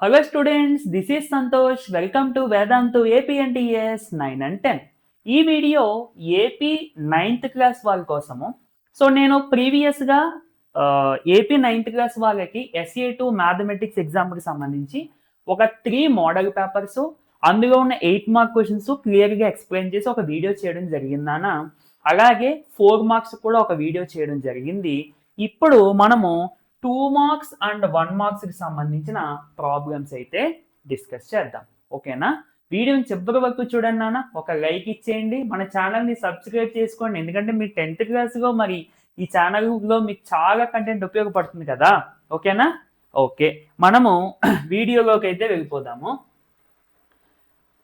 Hello students, this is Santosh. Welcome to Vedantu APNTS 9 and 10. ఈ video AP 9th class వాళ్ళ కోసము. So నేను ప్రీవియస్గా ఏపీ 9th క్లాస్ వాళ్ళకి SA2 మ్యాథమెటిక్స్ ఎగ్జామ్కి సంబంధించి ఒక 3 మోడల్ పేపర్స్ అందులో ఉన్న 8 మార్క్ క్వశ్చన్స్ క్లియర్గా ఎక్స్ప్లెయిన్ చేసి ఒక వీడియో చేయడం జరిగిందన్న. అలాగే 4 మార్క్స్ కూడా ఒక వీడియో చేయడం జరిగింది. ఇప్పుడు మనము 2 మార్క్స్ అండ్ 1 మార్క్స్కి సంబంధించిన ప్రాబ్లమ్స్ అయితే డిస్కస్ చేద్దాం. ఓకేనా? వీడియోని చివరి వరకు చూడండి నాన్న. ఒక లైక్ ఇచ్చేయండి, మన ఛానల్ని సబ్స్క్రైబ్ చేసుకోండి. ఎందుకంటే మీ 10th క్లాస్లో మరి ఈ ఛానల్లో మీకు చాలా కంటెంట్ ఉపయోగపడుతుంది కదా. ఓకేనా? ఓకే, మనము వీడియోలోకి అయితే వెళ్ళిపోదాము.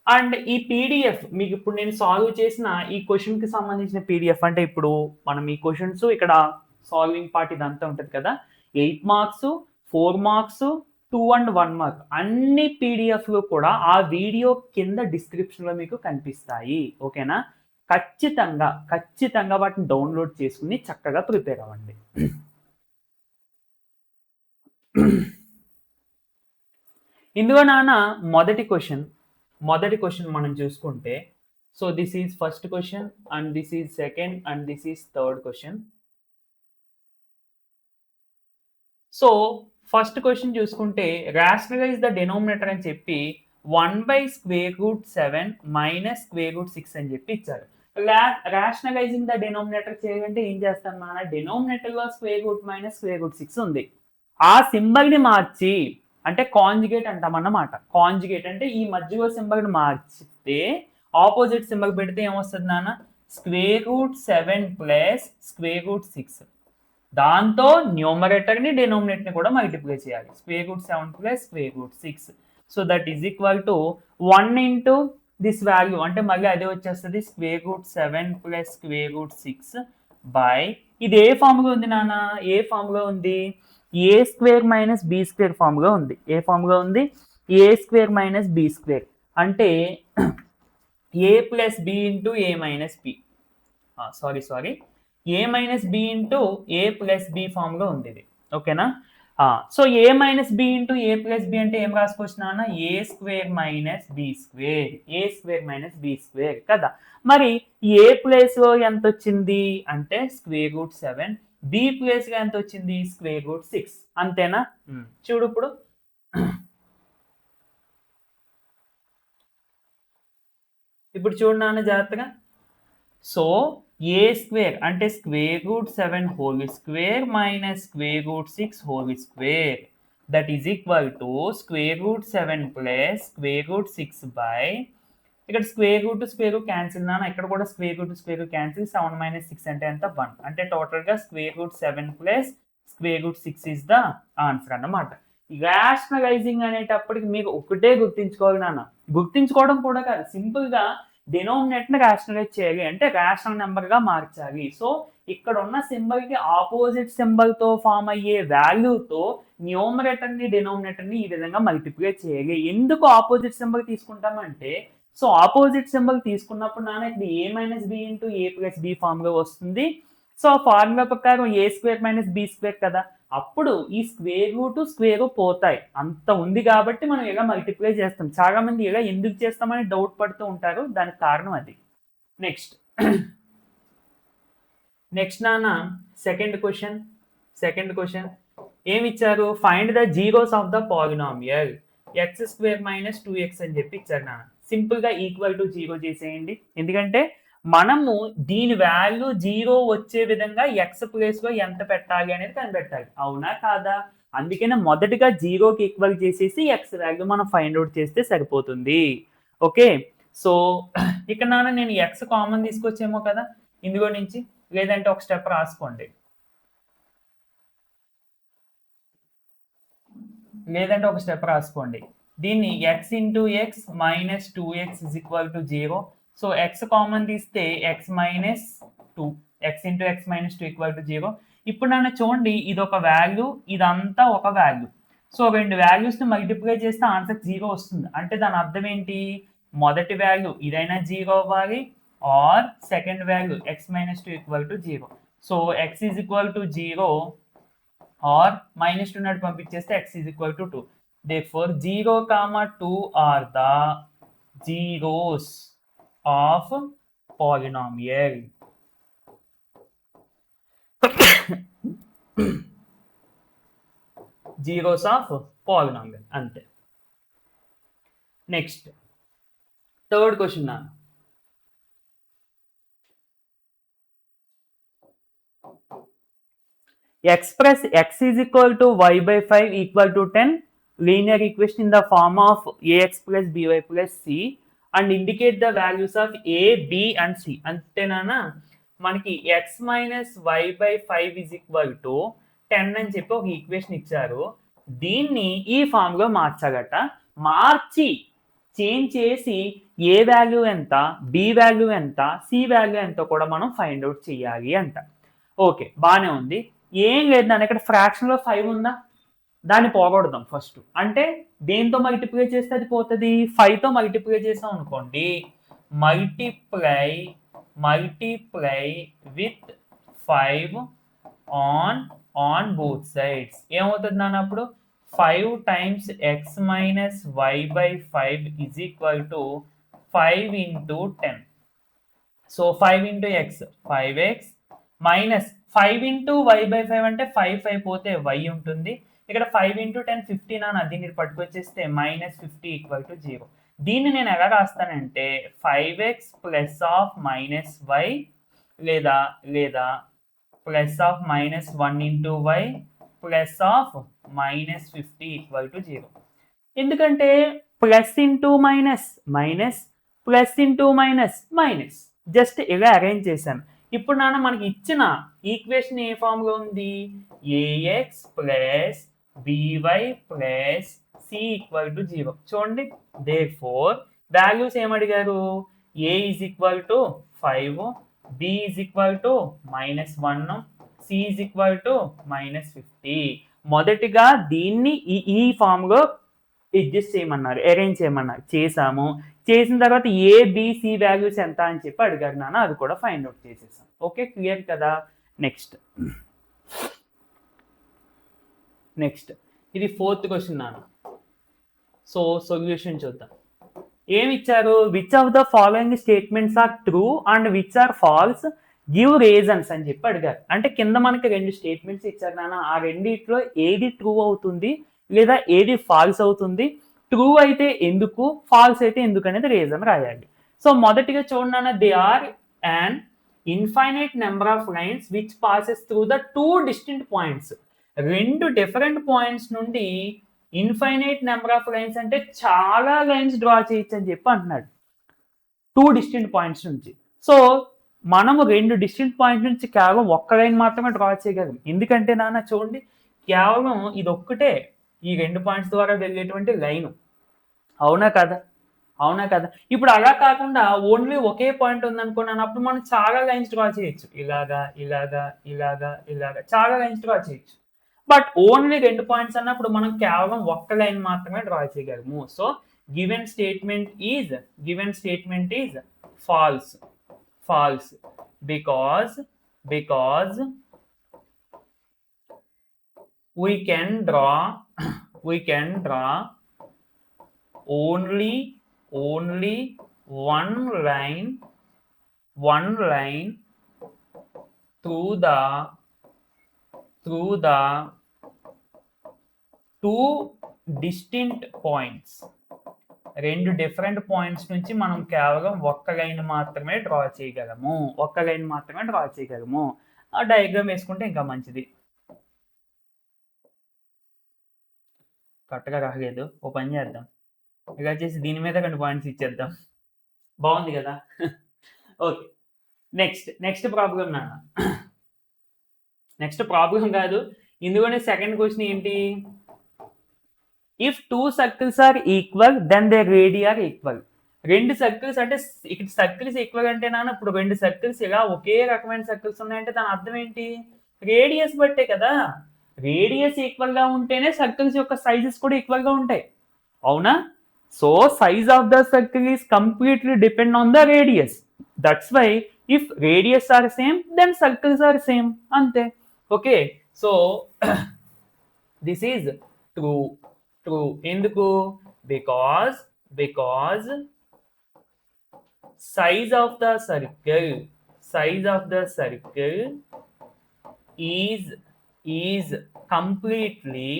అండ్ ఈ పీడిఎఫ్ మీకు ఇప్పుడు నేను సాల్వ్ చేసిన ఈ క్వశ్చన్కి సంబంధించిన పీడిఎఫ్, అంటే ఇప్పుడు మనం ఈ క్వశ్చన్స్ ఇక్కడ సాల్వింగ్ పార్ట్ ఇదంతా ఉంటుంది కదా, 8 మార్క్స్ 4 మార్క్స్ 2 అండ్ 1 మార్క్ అన్ని పీడిఎఫ్లు కూడా ఆ వీడియో కింద డిస్క్రిప్షన్లో మీకు కనిపిస్తాయి. ఓకేనా? ఖచ్చితంగా వాటిని డౌన్లోడ్ చేసుకుని చక్కగా ప్రిపేర్ అవ్వండి. ఇందులో నాన్న మొదటి క్వశ్చన్ మనం చూసుకుంటే, so this is first question and this is second and this is third question. So first question చూసుకుంటే రేషనలైజ్ ద డెనోమినేటర్ అని చెప్పి 1/√7 - √6 అని చెప్పి ఇచ్చారు. రేషనలైజింగ్ ద డెనోమినేటర్ చేయాలంటే ఏం చేస్తాం మన డెనోమినేటర్ లో √6 ఉంది. ఆ సింబల్ ని మార్చి, అంటే కాంజుగేట్ అంటాం అన్నమాట. కాంజుగేట్ అంటే ఈ మధ్యలో సింబల్ ని మార్చితే ఆపోజిట్ సింబల్ పెడితే ఏమొస్తుంది నాన్న? √7 + √6. దాంతో న్యూమరేటర్ ని డినోమినేటర్ ని కూడా మల్టిప్లై చేయాలి. √7 + √6. So that is equal to 1 into this value, అంటే మళ్ళీ అదే వచ్చేస్తుంది √7 + √6 బై, ఇది ఏ ఫామ్గా ఉంది నాన్న? ఏ ఫామ్గా ఉంది? a² - b² ఫామ్గా ఉంది. ఏ ఫామ్గా ఉంది? a² - b², అంటే a + b into a - b. Sorry a - b into a + b ఫామ్లో ఉంది ఇది. ఓకేనా? So a - b into a + b అంటే ఏం రాసుకోవచ్చు నాన్న? a² - b², a² - b² కదా. మరి a ప్లేస్లో ఎంత వచ్చింది అంటే √7, b ప్లేస్లో ఎంత వచ్చింది? √6. అంతేనా? చూడు ఇప్పుడు చూడు నాన్న జాగ్రత్తగా. సో a² అంటే √7 whole square minus √6 whole square, that is equal to √7 + √6 by, ఇక్కడ స్క్వేర్ క్యాన్సిల్ నాన్న, ఇక్కడ కూడా స్క్వేర్ క్యాన్సిల్. 7 - 6 అంటే ఎంత? 1. అంటే టోటల్గా √7 + √6 ఈజ్ ద ఆన్సర్ అన్నమాట. రేషనలైజింగ్ అనేటప్పటికి మీకు ఒకటే గుర్తించుకోవాలి నాన్న. గుర్తించుకోవడం కూడా కాదు, సింపుల్గా డినోమినేటర్ ని రేషనలైజ్ చేయాలి అంటే రేషనల్ నెంబర్ గా మార్చాలి. సో ఇక్కడ ఉన్న సింబల్ కి ఆపోజిట్ సింబల్ తో ఫామ్ అయ్యే వాల్యూతో న్యూమరేటర్ ని డినోమినేటర్ ని ఈ విధంగా మల్టిప్లై చేయాలి. ఎందుకు ఆపోజిట్ సింబల్ తీసుకుంటామంటే, సో ఆపోజిట్ సింబల్ తీసుకున్నప్పుడు నాన్న ఇక్కడ a - b into a + b form లో వస్తుంది. సో ఫార్ములా ప్రకారం a² - b² కదా, అప్పుడు ఈ స్క్వేర్ పోతాయి. అంత ఉంది కాబట్టి మనం ఇలా మల్టిప్లై చేస్తాం. చాలా మంది ఇలా ఎందుకు చేస్తామని డౌట్ పడుతూ ఉంటారు, దానికి కారణం అది. నెక్స్ట్ నాన్న సెకండ్ క్వశ్చన్ ఏమి ఇచ్చారు? Find the zeros of the polynomial x² - 2x అని చెప్పి ఇచ్చారు నాన్న. సింపుల్ గా ఈక్వల్ టు 0 చేసేయండి. ఎందుకంటే మనము దీని వాల్యూ 0 వచ్చే విధంగా ఎక్స్ ప్లేస్ లో ఎంత పెట్టాలి అనేది కనిపెట్టాలి. అవునా కాదా? అందుకనే మొదటిగా 0కి ఈక్వల్ చేసేసి ఎక్స్ వాల్యూ మనం ఫైండ్ అవుట్ చేస్తే సరిపోతుంది. ఓకే, సో ఇక్కడ నాన్న నేను ఎక్స్ కామన్ తీసుకొచ్చేమో కదా ఇందులో నుంచి, లేదంటే ఒక స్టెప్ రాసుకోండి, దీన్ని x into x - 2x = 0. So x common తీస్తే x - 2, x ఇంటూ x - 2 = 0. ఇప్పుడు నన్ను చూడండి, ఇది ఒక వాల్యూ, ఇదంతా ఒక వాల్యూ. సో రెండు వాల్యూస్ని మల్టిప్లై చేస్తే ఆన్సర్ 0 వస్తుంది. అంటే దాని అర్థం ఏంటి? మొదటి వాల్యూ ఇదైనా 0 అవ్వాలి, or second value x - 2 = 0. So x = 0 or -2 పంపించేస్తే x = 2. therefore 0, 2 are the zeros of polynomial. Zeros of polynomial ante. Next, third question now. Express x is equal to y by 5 equal to 10 linear equation in the form of ax plus by plus c and indicate the values of a, b and c. అంతేనా? మనకి x minus y by 5 is equal to 10 అని చెప్పి ఒక equation ఇచ్చారు. దీన్ని ఈ form లో మార్చగట. మార్చి change చేసి ఏ వాల్యూ ఎంత, బి వాల్యూ ఎంత, సి వాల్యూ ఎంత కూడా మనం ఫైండ్ అవుట్ చేయాలి అంట. ఓకే, బాగానే ఉంది. ఏం లేదు దాని ఇక్కడ ఫ్రాక్షన్ లో 5 ఉందా, దాన్ని పోగొడదాం ఫస్ట్. అంటే దేంతో మల్టిప్లై చేస్తే అది పోతుంది, 5 తో మల్టిప్లై చేసాం అనుకోండి, multiply with 5 on both sides. ఏమవుతుంది నాన్న అప్పుడు 5 times x minus y by 5 is equal to 5 into 10. So 5 into x 5x minus 5 into y by 5 అంటే 5 పోతే y ఉంటుంది. ఇక్కడ 5 into 10 15 అని దీన్ని పట్టుకొచ్చేస్తే -50 ఈక్వల్ టు 0. దీన్ని నేను ఎలా రాస్తానంటే 5x plus of minus y లేదా plus of -1 into y plus of -50 equal to 0. ఎందుకంటే plus into minus minus plus into minus minus just ఇలా అరేంజ్ చేశాను. ఇప్పుడు నాన్న మనకి ఇచ్చిన ఈక్వేషన్ ఏ ఫామ్ లో ఉంది, ax plus by plus c equal to 0. చూడండి, therefore వాల్యూస్ ఏమడిగారు, a is equal to 5, b is equal to -1, c is equal to -50. మొదటిగా దీన్ని ఈ ఫామ్ లో అడ్జస్ట్ చేయమన్నారు, అరేంజ్ చేయమన్నారు, చేసాము. చేసిన తర్వాత ఏబిసి వాల్యూస్ ఎంత అని చెప్పి అడిగారు నాన్న, అది కూడా ఫైండ్ అవుట్ చేసేసాం. ఓకే, క్లియర్ కదా. నెక్స్ట్ ఇది ఫోర్త్ క్వశ్చన్ నాన్న. సో సొల్యూషన్ చూద్దాం. ఏమి ఇచ్చారు, which of the following statements are true and which are false, give reasons అని చెప్పి అడిగారు. అంటే కింద మనకి 2 స్టేట్మెంట్స్ ఇచ్చారు నాన్న, ఆ రెండిట్లో ఏది ట్రూ అవుతుంది లేదా ఏది ఫాల్స్ అవుతుంది, ట్రూ అయితే ఎందుకు, ఫాల్స్ అయితే ఎందుకు అనేది రీజన్ రాయాలి. సో మొదటిగా చూడండి, they are and infinite number of lines which passes through the 2 distinct points. 2 different points నుండి ఇన్ఫైనైట్ నెంబర్ ఆఫ్ లైన్స్ అంటే చాలా లైన్స్ డ్రా చేయొచ్చు అని చెప్పి అంటున్నాడు, 2 డిస్టింక్ట్ పాయింట్స్ నుంచి. సో మనము 2 డిస్టింక్ట్ పాయింట్స్ నుంచి కేవలం ఒక్క లైన్ మాత్రమే డ్రా చేయగలం. ఎందుకంటే నాన్న చూడండి, కేవలం ఇది ఒక్కటే ఈ 2 పాయింట్స్ ద్వారా వెళ్ళేటువంటి లైన్. అవునా కదా, అవునా కదా. ఇప్పుడు అలా కాకుండా ఓన్లీ ఒకే పాయింట్ ఉందనుకున్నాను, అప్పుడు మనం చాలా లైన్స్ డ్రా చేయొచ్చు, ఇలాగా చాలా లైన్స్ డ్రా చేయొచ్చు. బట్ ఓన్లీ 2 పాయింట్స్ అన్నప్పుడు మనం కేవలం ఒక్క లైన్ మాత్రమే డ్రా చేయగలము. So given statement is false because we can draw only one line through the 2 distinct points. 2 different points నుంచి మనం కేవలం ఒక్క లైన్ మాత్రమే డ్రా చేయగలము, ఆ డయాగ్రామ్ వేసుకుంటే ఇంకా మంచిది. కరెక్ట్గా రాలేదు, ఓ పని చేద్దాం, ఇలా చేసి దీని మీద 2 పాయింట్స్ ఇచ్చేద్దాం. బాగుంది కదా. ఓకే, నెక్స్ట్ ప్రాబ్లం నాన్న. నెక్స్ట్ ప్రాబ్లం కాదు, ఇందులోనే సెకండ్ క్వశ్చన్ ఏంటి, if 2 circles are equal then their radii are equal. 2 circles అంటే ఇక్కడ సర్కిల్స్ ఈక్వల్ అంటే నాన్న, ఇప్పుడు 2 సర్కిల్స్ ఇలా ఒకే రకమైన సర్కిల్స్ ఉన్నాయంటే దాని అర్థం ఏంటి, రేడియస్ బట్టే కదా. రేడియస్ ఈక్వల్ గా ఉంటేనే సర్కిల్స్ యొక్క సైజెస్ కూడా ఈక్వల్ గా ఉంటాయి, అవునా. So size of the circle is completely depend on the radius. That's why if radius are same then circles are same, అంతే. Okay, so this is true. True. ఎందుకు? Because size of the circle is completely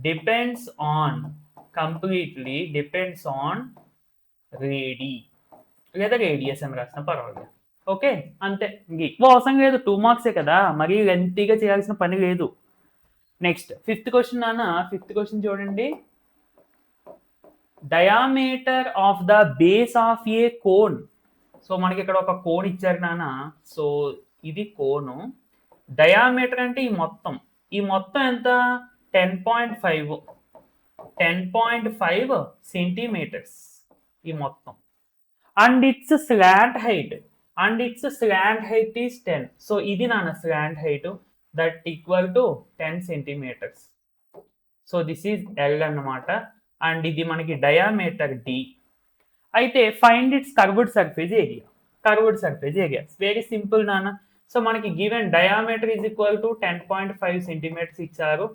depends on లేదా radius అని రాసిన పర్వాలేదు. Okay, అంతే. ఎక్కువ అవసరం లేదు, 2 మార్క్సే కదా, మరీ లెంతీగా చేయాల్సిన పని లేదు. నెక్స్ట్ 5th క్వశ్చన్ నాన్న. 5th క్వశ్చన్ చూడండి. Diameter of the base of A cone. So మనకి ఇక్కడ ఒక కోన్ ఇచ్చారు నాన్న. సో ఇది కోను. డయామీటర్ అంటే ఈ మొత్తం ఎంత? 10.5 సెంటీమీటర్స్ ఈ మొత్తం. And its slant height is 10. So ఇది నాన్న slant height, that equal to 10 centimetres. So this is L అన్నమాట. అండ్ ఇది మనకి డయామీటర్ డి. అయితే find its curved surface area. Very simple నాన్న. సో మనకి given diameter is equal to 10.5 centimetres ఇచ్చారు,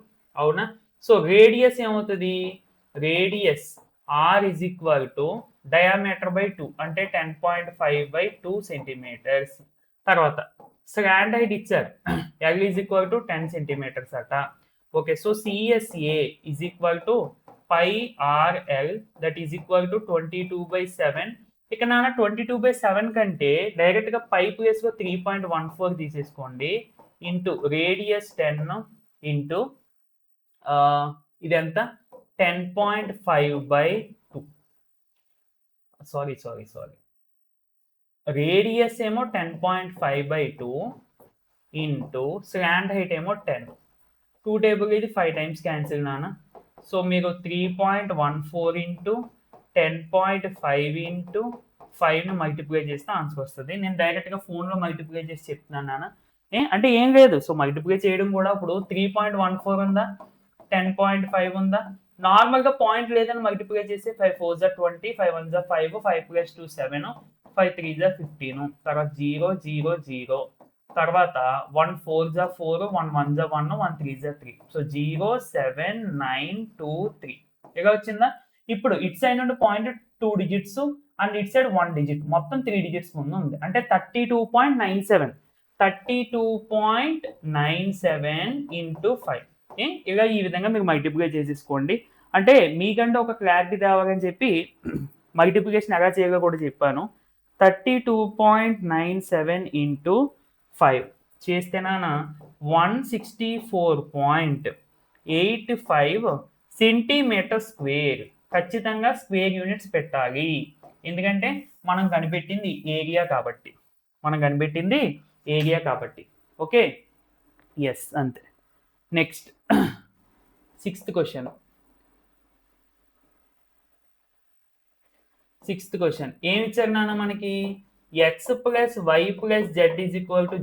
అవునా? సో రేడియస్ ఏమవుతుంది? Radius R is equal to diameter by 2 అంటే 10.5/2 సెంటీమీటర్స్. తర్వాత స్లాంట్ హైట్ ఇచ్చారు, L is equal to 10 centimetres అట. Okay, so CSA is equal to pi RL that is equal to 22/7. ఇక్కడ నాన్న 22/7 కంటే డైరెక్ట్ గా పై ప్లేస్ లో 3.14 తీసేసుకోండి, ఇంటూ రేడియస్ 10 ఇంటూ ఇదంతా 10.5/2. సారీ రేడియస్ ఏమో 10.5/2 ఇంటూ స్లాంట్ హైట్ ఏమో 10. 2 టేబుల్ ఇది 5 టైమ్స్ క్యాన్సిల్ నాన్న. సో మీరు 3.14 ఇంటూ 10.5 ఇంటూ 5ను మల్టిప్లై చేస్తే ఆన్సర్ వస్తుంది. నేను డైరెక్ట్గా ఫోన్లో మల్టిప్లై చేసి చెప్తున్నాను నాన్న. అంటే ఏం లేదు, సో మల్టిప్లై చేయడం కూడా ఇప్పుడు 3.14 ఉందా, 10.5 ఉందా, నార్మల్గా పాయింట్ లేదని మల్టిప్లై చేసి 5 4 జా 20, 5 1 జా 5, 5 + 2 7, 5 3 జా 15, తర్వాత 0 0 0, తర్వాత 1 4 జా 4, 1 1 జా 1, 1 3 జా 3. సో 0 7 9 2 3 ఇలా వచ్చిందా? ఇప్పుడు ఇట్ సైడ్ నుండి point 2 digits and it side 1 digit, మొత్తం 3 డిజిట్స్ ముందు ఉంది, అంటే 32.97 ఇంటూ 5. ఇలా ఈ విధంగా మీరు మల్టిప్లై చేసేసుకోండి. అంటే మీకంటే ఒక క్లారిటీ తేవాలని చెప్పి మల్టిప్లికేషన్ ఎలా చేయాలో కూడా చెప్పాను. 32.97 ఇంటూ 5 చేస్తేనా 164.85 సెంటీమీటర్ స్క్వేర్. ఖచ్చితంగా స్క్వేర్ యూనిట్స్ పెట్టాలి, ఎందుకంటే మనం కనిపెట్టింది ఏరియా కాబట్టి. ఓకే, ఎస్, అంతే. Next 6th question. ఏమి ఇచ్చారు నాన్న మనకి? x + y + z =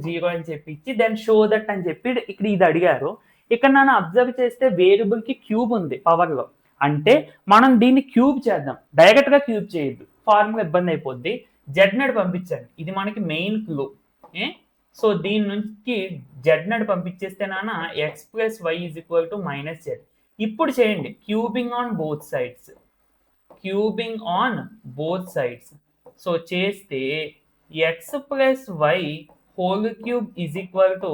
0 అని చెప్పి ఇచ్చి దెన్ షో దట్ అని చెప్పి ఇక్కడ ఇది అడిగారు. ఇక్కడ నాన్న అబ్జర్వ్ చేస్తే వేరియబుల్ కి క్యూబ్ ఉంది పవర్ లో, అంటే మనం దీన్ని క్యూబ్ చేద్దాం, డైరెక్ట్ గా క్యూబ్ చేయొద్దు, ఫార్ములా ఇబ్బంది అయిపోద్ది. జెడ్ నడు పంపించండి, ఇది మనకి మెయిన్ క్లూ. సో దీని నుంచి జెడ్ నడు పంపించేస్తే నాన్న x + y = -z. ఇప్పుడు చేయండి cubing on both sides. So చేస్తే x + y whole cube is equal to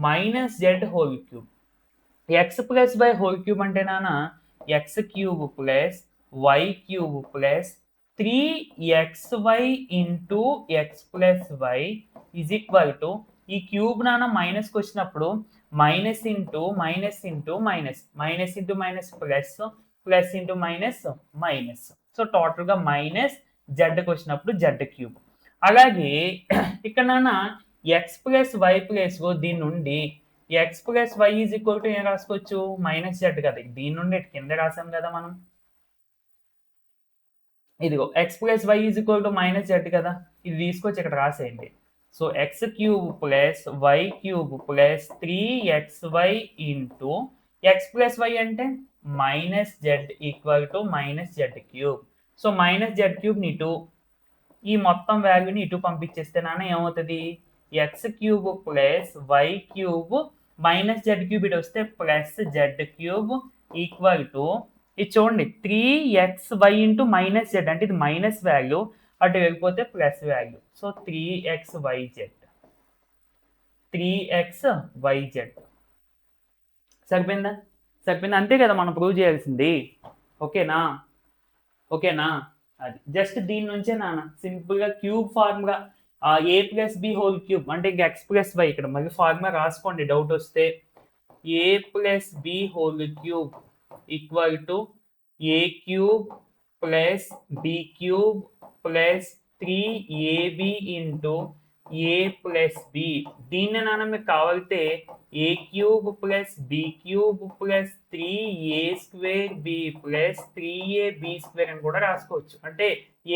-z whole cube. x + y whole cube అంటే నాన్న x³ + y³ + 3xy into x + y is equal to, ఈ cube నాన్న మైనస్కి వచ్చినప్పుడు minus into minus into minus, minus into minus plus, plus into minus minus. So టోటల్గా minus, జెడ్కి వచ్చినప్పుడు z³. అలాగే ఇక్కడ నాన్న x + y ప్లేస్లో దీని నుండి x + y = ఏం రాసుకోవచ్చు? -z కదా, దీని నుండి కింద రాసాం కదా మనం. ఇదిగో x + y = -z కదా, ఇది తీసుకొచ్చి ఇక్కడ రాసేయండి. So x³ + y³ + 3xy into x + y అంటే -z = -z³. సో -z³ ఇటు, ఈ మొత్తం వాల్యూని ఇటు పంపించేస్తే నాన్న ఏమవుతుంది? x³ + y³ minus Z cube ఇటు వస్తే plus Z cube equal to ఇది చూడండి 3xy ఇంటూ మైనస్ జెడ్ అంటే ఇది మైనస్ వాల్యూ, అటు వెళ్ళిపోతే ప్లస్ వాల్యూ. సో 3xyz సరిపోయిందా? సరిపోయిందా? అంతే కదా మనం ప్రూవ్ చేయాల్సింది. ఓకేనా? అది జస్ట్ దీని నుంచే నాన్న సింపుల్గా cube formula a plus B whole cube అంటే ఇంక x ప్లస్ వై, ఇక్కడ మళ్ళీ ఫార్ములా రాసుకోండి డౌట్ వస్తే. a plus B whole cube equal to a cube plus B cube plus 3ab into a plus B. దీన్ని నాన్న మీకు కావాలితే a cube plus B cube plus 3a square B plus 3ab square అని కూడా రాసుకోవచ్చు. అంటే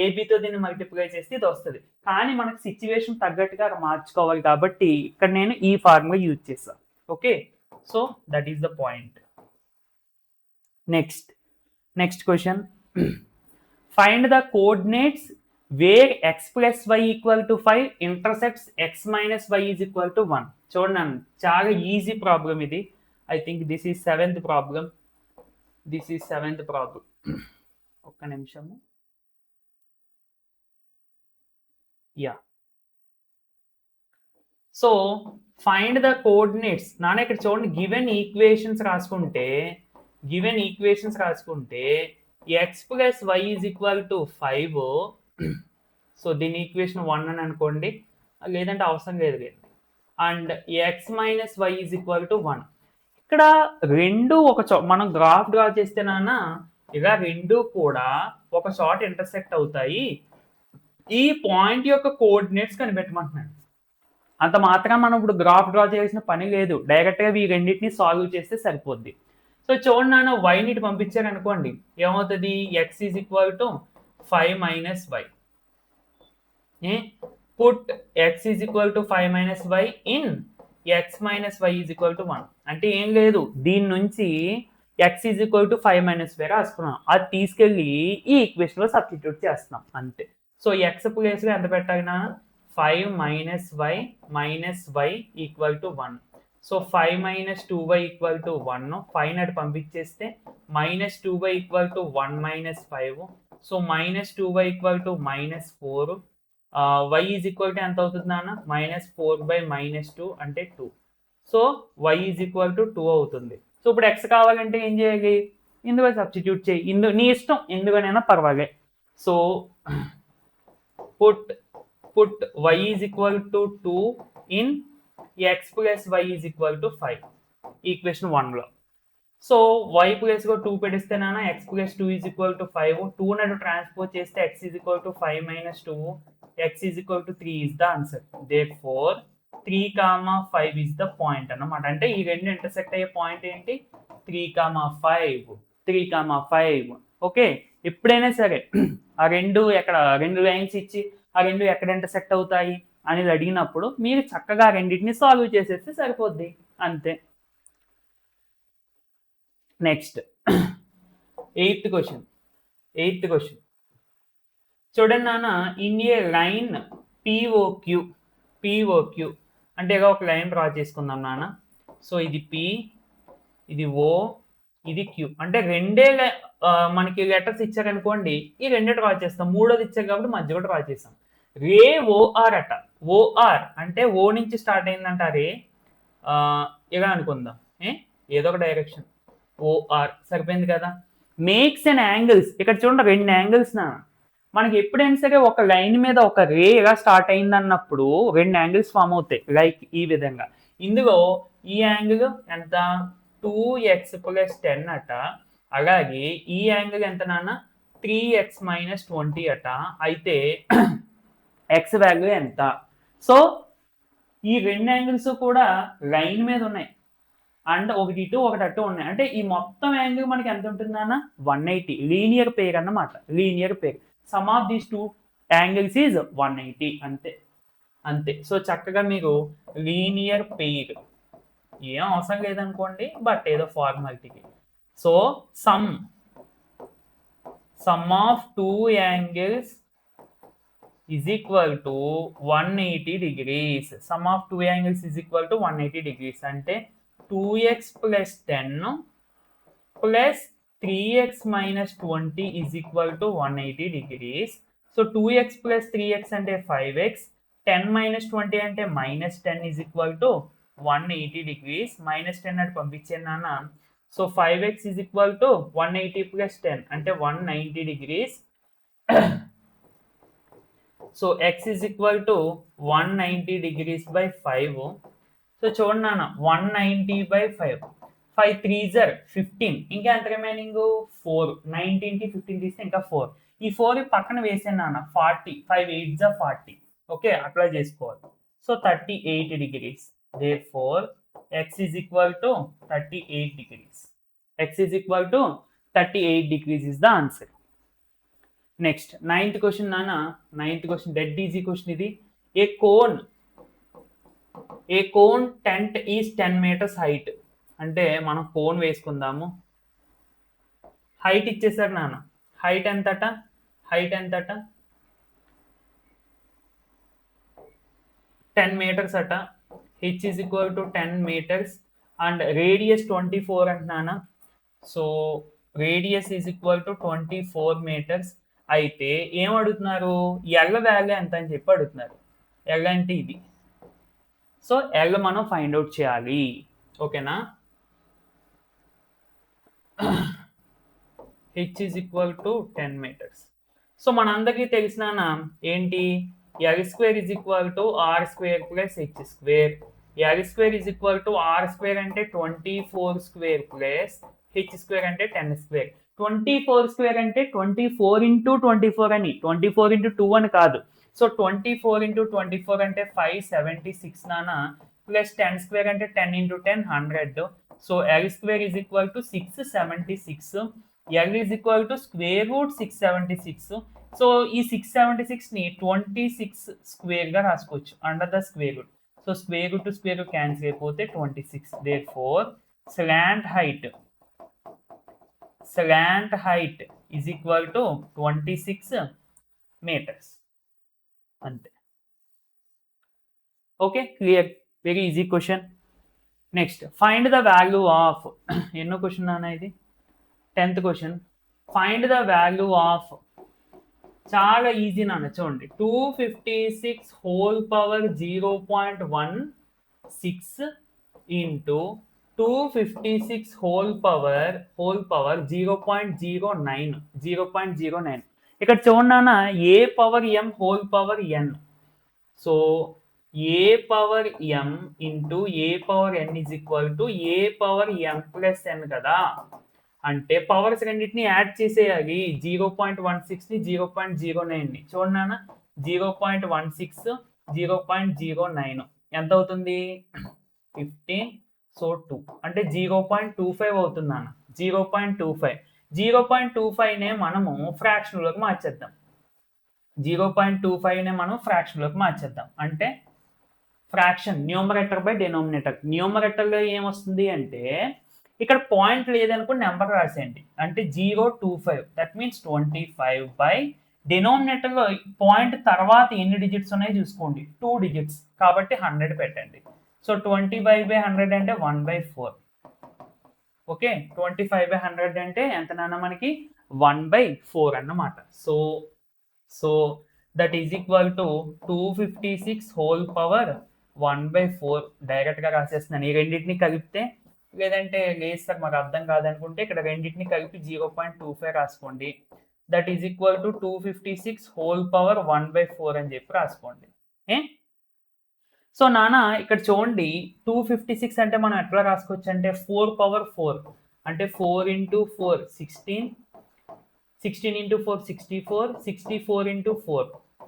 ఏబితో దీన్ని మల్టిప్లై చేస్తే ఇది వస్తుంది. కానీ మనకు సిచ్యువేషన్ తగ్గట్టుగా మార్చుకోవాలి కాబట్టి ఇక్కడ నేను ఈ ఫార్ములా యూజ్ చేస్తాను. Okay, so that is the point. Next question, find the coordinates where x plus y equal to 5 intersects x minus y is equal to 1. చూడండి, చాలా ఈజీ ప్రాబ్లం ఇది. I think this is seventh problem. ఒక్క నిమిషము. Yeah, so find the coordinates. నాన్న ఇక్కడ చూడండి, given equations రాసుకుంటే x plus y is equal to 5. So దీని ఈక్వేషన్ 1 అని అనుకోండి, లేదంటే అవసరం లేదు. And X minus Y is equal to 1. ఇక్కడ రెండు మనం గ్రాఫ్ డ్రా చేస్తే నాన్న ఇలా రెండు కూడా ఒక చోట ఇంటర్సెక్ట్ అవుతాయి. ఈ పాయింట్ యొక్క కోఆర్డినేట్స్ కనిపెట్టమంటున్నాను. అంత మాత్రం మనం ఇప్పుడు గ్రాఫ్ డ్రా చేయాల్సిన పని లేదు, డైరెక్ట్గా ఈ రెండింటిని సాల్వ్ చేస్తే సరిపోద్ది. సో చూడండి నాన్న, వైని ఇటు పంపించారు అనుకోండి, ఏమవుతుంది? X is equal to 5 minus y. Put x is equal to 5 minus y in x minus y is equal to 1. అంటే ఏం లేదు, దీని నుంచి x is equal to 5 minus y రాసుకున్నాం. అది తీసుకెళ్ళి ఈ ఈక్వేషన్లో సబ్స్టిట్యూట్ చేస్తున్నాం అంతే. సో x ప్లేస్లో ఎంత పెట్టాలినా? 5 minus y equal to 1. So 5 minus 2y equal to 1. 5 నాటి పంపించేస్తే minus 2y equal to 1 minus 5. So minus 2y equal to minus 4. y is equal to ఎంత అవుతుంది నాన్న? -4/-2 అంటే 2. So y is equal to 2 అవుతుంది. So ఇప్పుడు x కావాలంటే ఏం చేయాలి? ఇందులో సబ్స్టిట్యూట్ చేయి, నీ ఇష్టం ఎందుకనైనా పర్వాలే. So put y is equal to 2 in x ప్లస్ y is equal to 5 equation 1లో. సో y ప్లస్ 2 పెడిస్తే నాన్న x ప్లస్ 2 ఈజ్ ఈక్వల్ టు 5. 2 నటు ట్రాన్స్పోజ్ చేస్తే x is equal to 5 minus 2, x is equal to 3 is the answer. Therefore 3,5 is the point అన్నమాట. అంటే ఈ రెండు ఇంటర్సెక్ట్ అయ్యే పాయింట్ ఏంటి? 3,5. ఓకే, ఎప్పుడైనా సరే ఆ రెండు లైన్స్ ఇచ్చి ఆ రెండు ఎక్కడ ఇంటర్సెక్ట్ అవుతాయి అనేది అడిగినప్పుడు మీరు చక్కగా రెండింటిని సాల్వ్ చేసేస్తే సరిపోద్ది అంతే. నెక్స్ట్ ఎయిత్ క్వశ్చన్ చూడండి నాన్న, ఇన్ ఏ లైన్ పిఓక్యూ అంటే ఒక లైన్ డ్రా చేసుకుందాం నాన్న. సో ఇది పి, ఇది ఓ, ఇది క్యూ. అంటే రెండే మనకి లెటర్స్ ఇచ్చారనుకోండి, ఈ రెండే డ్రా చేస్తాం. మూడోది ఇచ్చారు కాబట్టి మధ్య కూడా డ్రా చేస్తాం. రే ఓఆర్ అట. ఓఆర్ అంటే ఓ నుంచి స్టార్ట్ అయిందంట రే, ఇలా అనుకుందాం, ఏదో ఒక డైరెక్షన్. ఓఆర్ సరిపోయింది కదా. మేక్స్ అండ్ యాంగిల్స్, ఇక్కడ చూడండి రెండు యాంగిల్స్ నా. మనకి ఎప్పుడైనా సరే ఒక లైన్ మీద ఒక రే ఇలా స్టార్ట్ అయింది అన్నప్పుడు రెండు యాంగిల్స్ ఫామ్ అవుతాయి, లైక్ ఈ విధంగా. ఇందులో ఈ యాంగిల్ ఎంత? 2x + 10 అట. అలాగే ఈ యాంగిల్ ఎంత నాన్న? 3x - 20 అట. అయితే ఎక్స్ వాల్యూ ఎంత? సో ఈ రెండు యాంగిల్స్ కూడా లైన్ మీద ఉన్నాయి, అండ్ ఒకటి ఇటు ఒకటి అటు ఉన్నాయి. అంటే ఈ మొత్తం యాంగిల్ మనకి ఎంత ఉంటుంది నాన్న? 180. లీనియర్ పేర్ అన్నమాట, linear pair. Some of these two angles is 180 అంతే. సో చక్కగా మీరు లీనియర్ పెయిర్ ఏం అవసరం లేదనుకోండి, బట్ ఏదో ఫార్మాలిటీకి. So sum of two angles is equal to 180 degrees. Sum of two angles is equal to 180 degrees. అంటే 2x plus 10 plus 3x minus 20 is equal to 180 degrees. So 2x plus 3x అంటే 5x, 10 minus 20 అంటే minus 10 is equal to 180 degrees. Minus 10 అంటే పంపించాను నాన్న. So 5x is equal to 180 plus 10 అంటే 190 degrees. So x is equal to 190 degrees by 5. So చూడండి నాన్న 190 by 5. 5 3s are 15. ఇంకా ఎంత రిమైనింగ్ 4. 19 కి 15 తీస్తే ఇంకా 4. ఈ 4 పక్కన వేసాను నాన్న 40. 5 8s are 40. ఓకే అప్లై చేసుకోవాలి. So 38 degrees. Therefore x is equal to 38 degrees. X is equal to 38 degrees is the answer. Next 9th question నాన్న. 9th question dead easy question ఇది. A cone tent is 10 meters height. అంటే మనం cone వేసుకుందాము. Height ఇచ్చేసారు నాన్న. Height ఎంతట 10 meters అట. h is equal to 10 meters and radius 24 అంటున్నానా. So radius is equal to 24 meters. అయితే ఏం అడుగుతున్నారు, ఎల్ వాల్యూ ఎంత అని చెప్పి అడుగుతున్నారు. ఎల్ అంటే ఇది. సో ఎల్ మనం ఫైండ్ అవుట్ చేయాలి. ఓకేనా. h is equal to 10 meters. So మనందరికీ తెలిసిన ఏంటి, L square is equal to R square plus H square. L square is equal to R square అంటే 24 స్క్వేర్ ప్లస్ హెచ్ స్క్వేర్ అంటే 10 square. 24 square అంటే 24 into 24 అని, 24 into 2 అని కాదు. So 24 into 24 అంటే 576 నానా, ప్లస్ 10 స్క్వేర్ అంటే 10 into 10 100. So L square is equal to 676. L is equal to square route 676. So ఈ 676ని 26 స్క్వేర్గా రాసుకోవచ్చు under the square root. So square root to square root cancel అయిపోతే 26. Therefore slant height is equal to 26 meters. అంతే. Okay clear. Very easy question. Next find the value of, ఎన్నో question అన్న ఇది, 10th question. Find the value of, చాలా easy నాన్న చూడండి, 256 whole power 0.16 into 256 whole power 0.09. ఇక్కడ చూడన్నా a power m whole power n. So a power m into a power n is equal to a power m plus n కదా. అంటే powers రెండింటిని add చేసేయాలి. 0.16ని 0.09ని చూడన్నా, 0.16 0.09 ఎంత అవుతుంది 15. సో 2 అంటే 0.25 అవుతుంది అన్న. 0.25నే మనము ఫ్రాక్షన్లోకి మార్చేద్దాం. 0.25నే మనం ఫ్రాక్షన్లోకి మార్చేద్దాం. అంటే ఫ్రాక్షన్ న్యూమరేటర్ బై డినోమినేటర్. న్యూమరేటర్లో ఏమొస్తుంది అంటే ఇక్కడ పాయింట్ లేదనుకుని నెంబర్ రాసేయండి. అంటే 0.25 దట్ మీన్స్ 25 బై డినోమినేటర్లో పాయింట్ తర్వాత ఎన్ని డిజిట్స్ ఉన్నాయో చూసుకోండి, 2 digits కాబట్టి 100 పెట్టండి. సో 25 by 100 అంటే 1/4. ఓకే 25 by 100 అంటే ఎంత నాన్న మనకి 1/4 అన్నమాట. So that is equal to 256 whole power 1/4 డైరెక్ట్గా రాసేస్తున్నాను. ఈ రెండింటిని కలిపితే, లేదంటే లేదు సార్ మాకు అర్థం కాదనుకుంటే ఇక్కడ రెండింటిని కలిపి 0.25 రాసుకోండి. That is equal to 256 whole power 1/4 అని చెప్పి రాసుకోండి. సో నాన్న ఇక్కడ చూడండి 256 అంటే మనం ఎట్లా రాసుకోవచ్చు అంటే 4/4 అంటే 4 into 4 16, 16 into 4 64, 64 into 4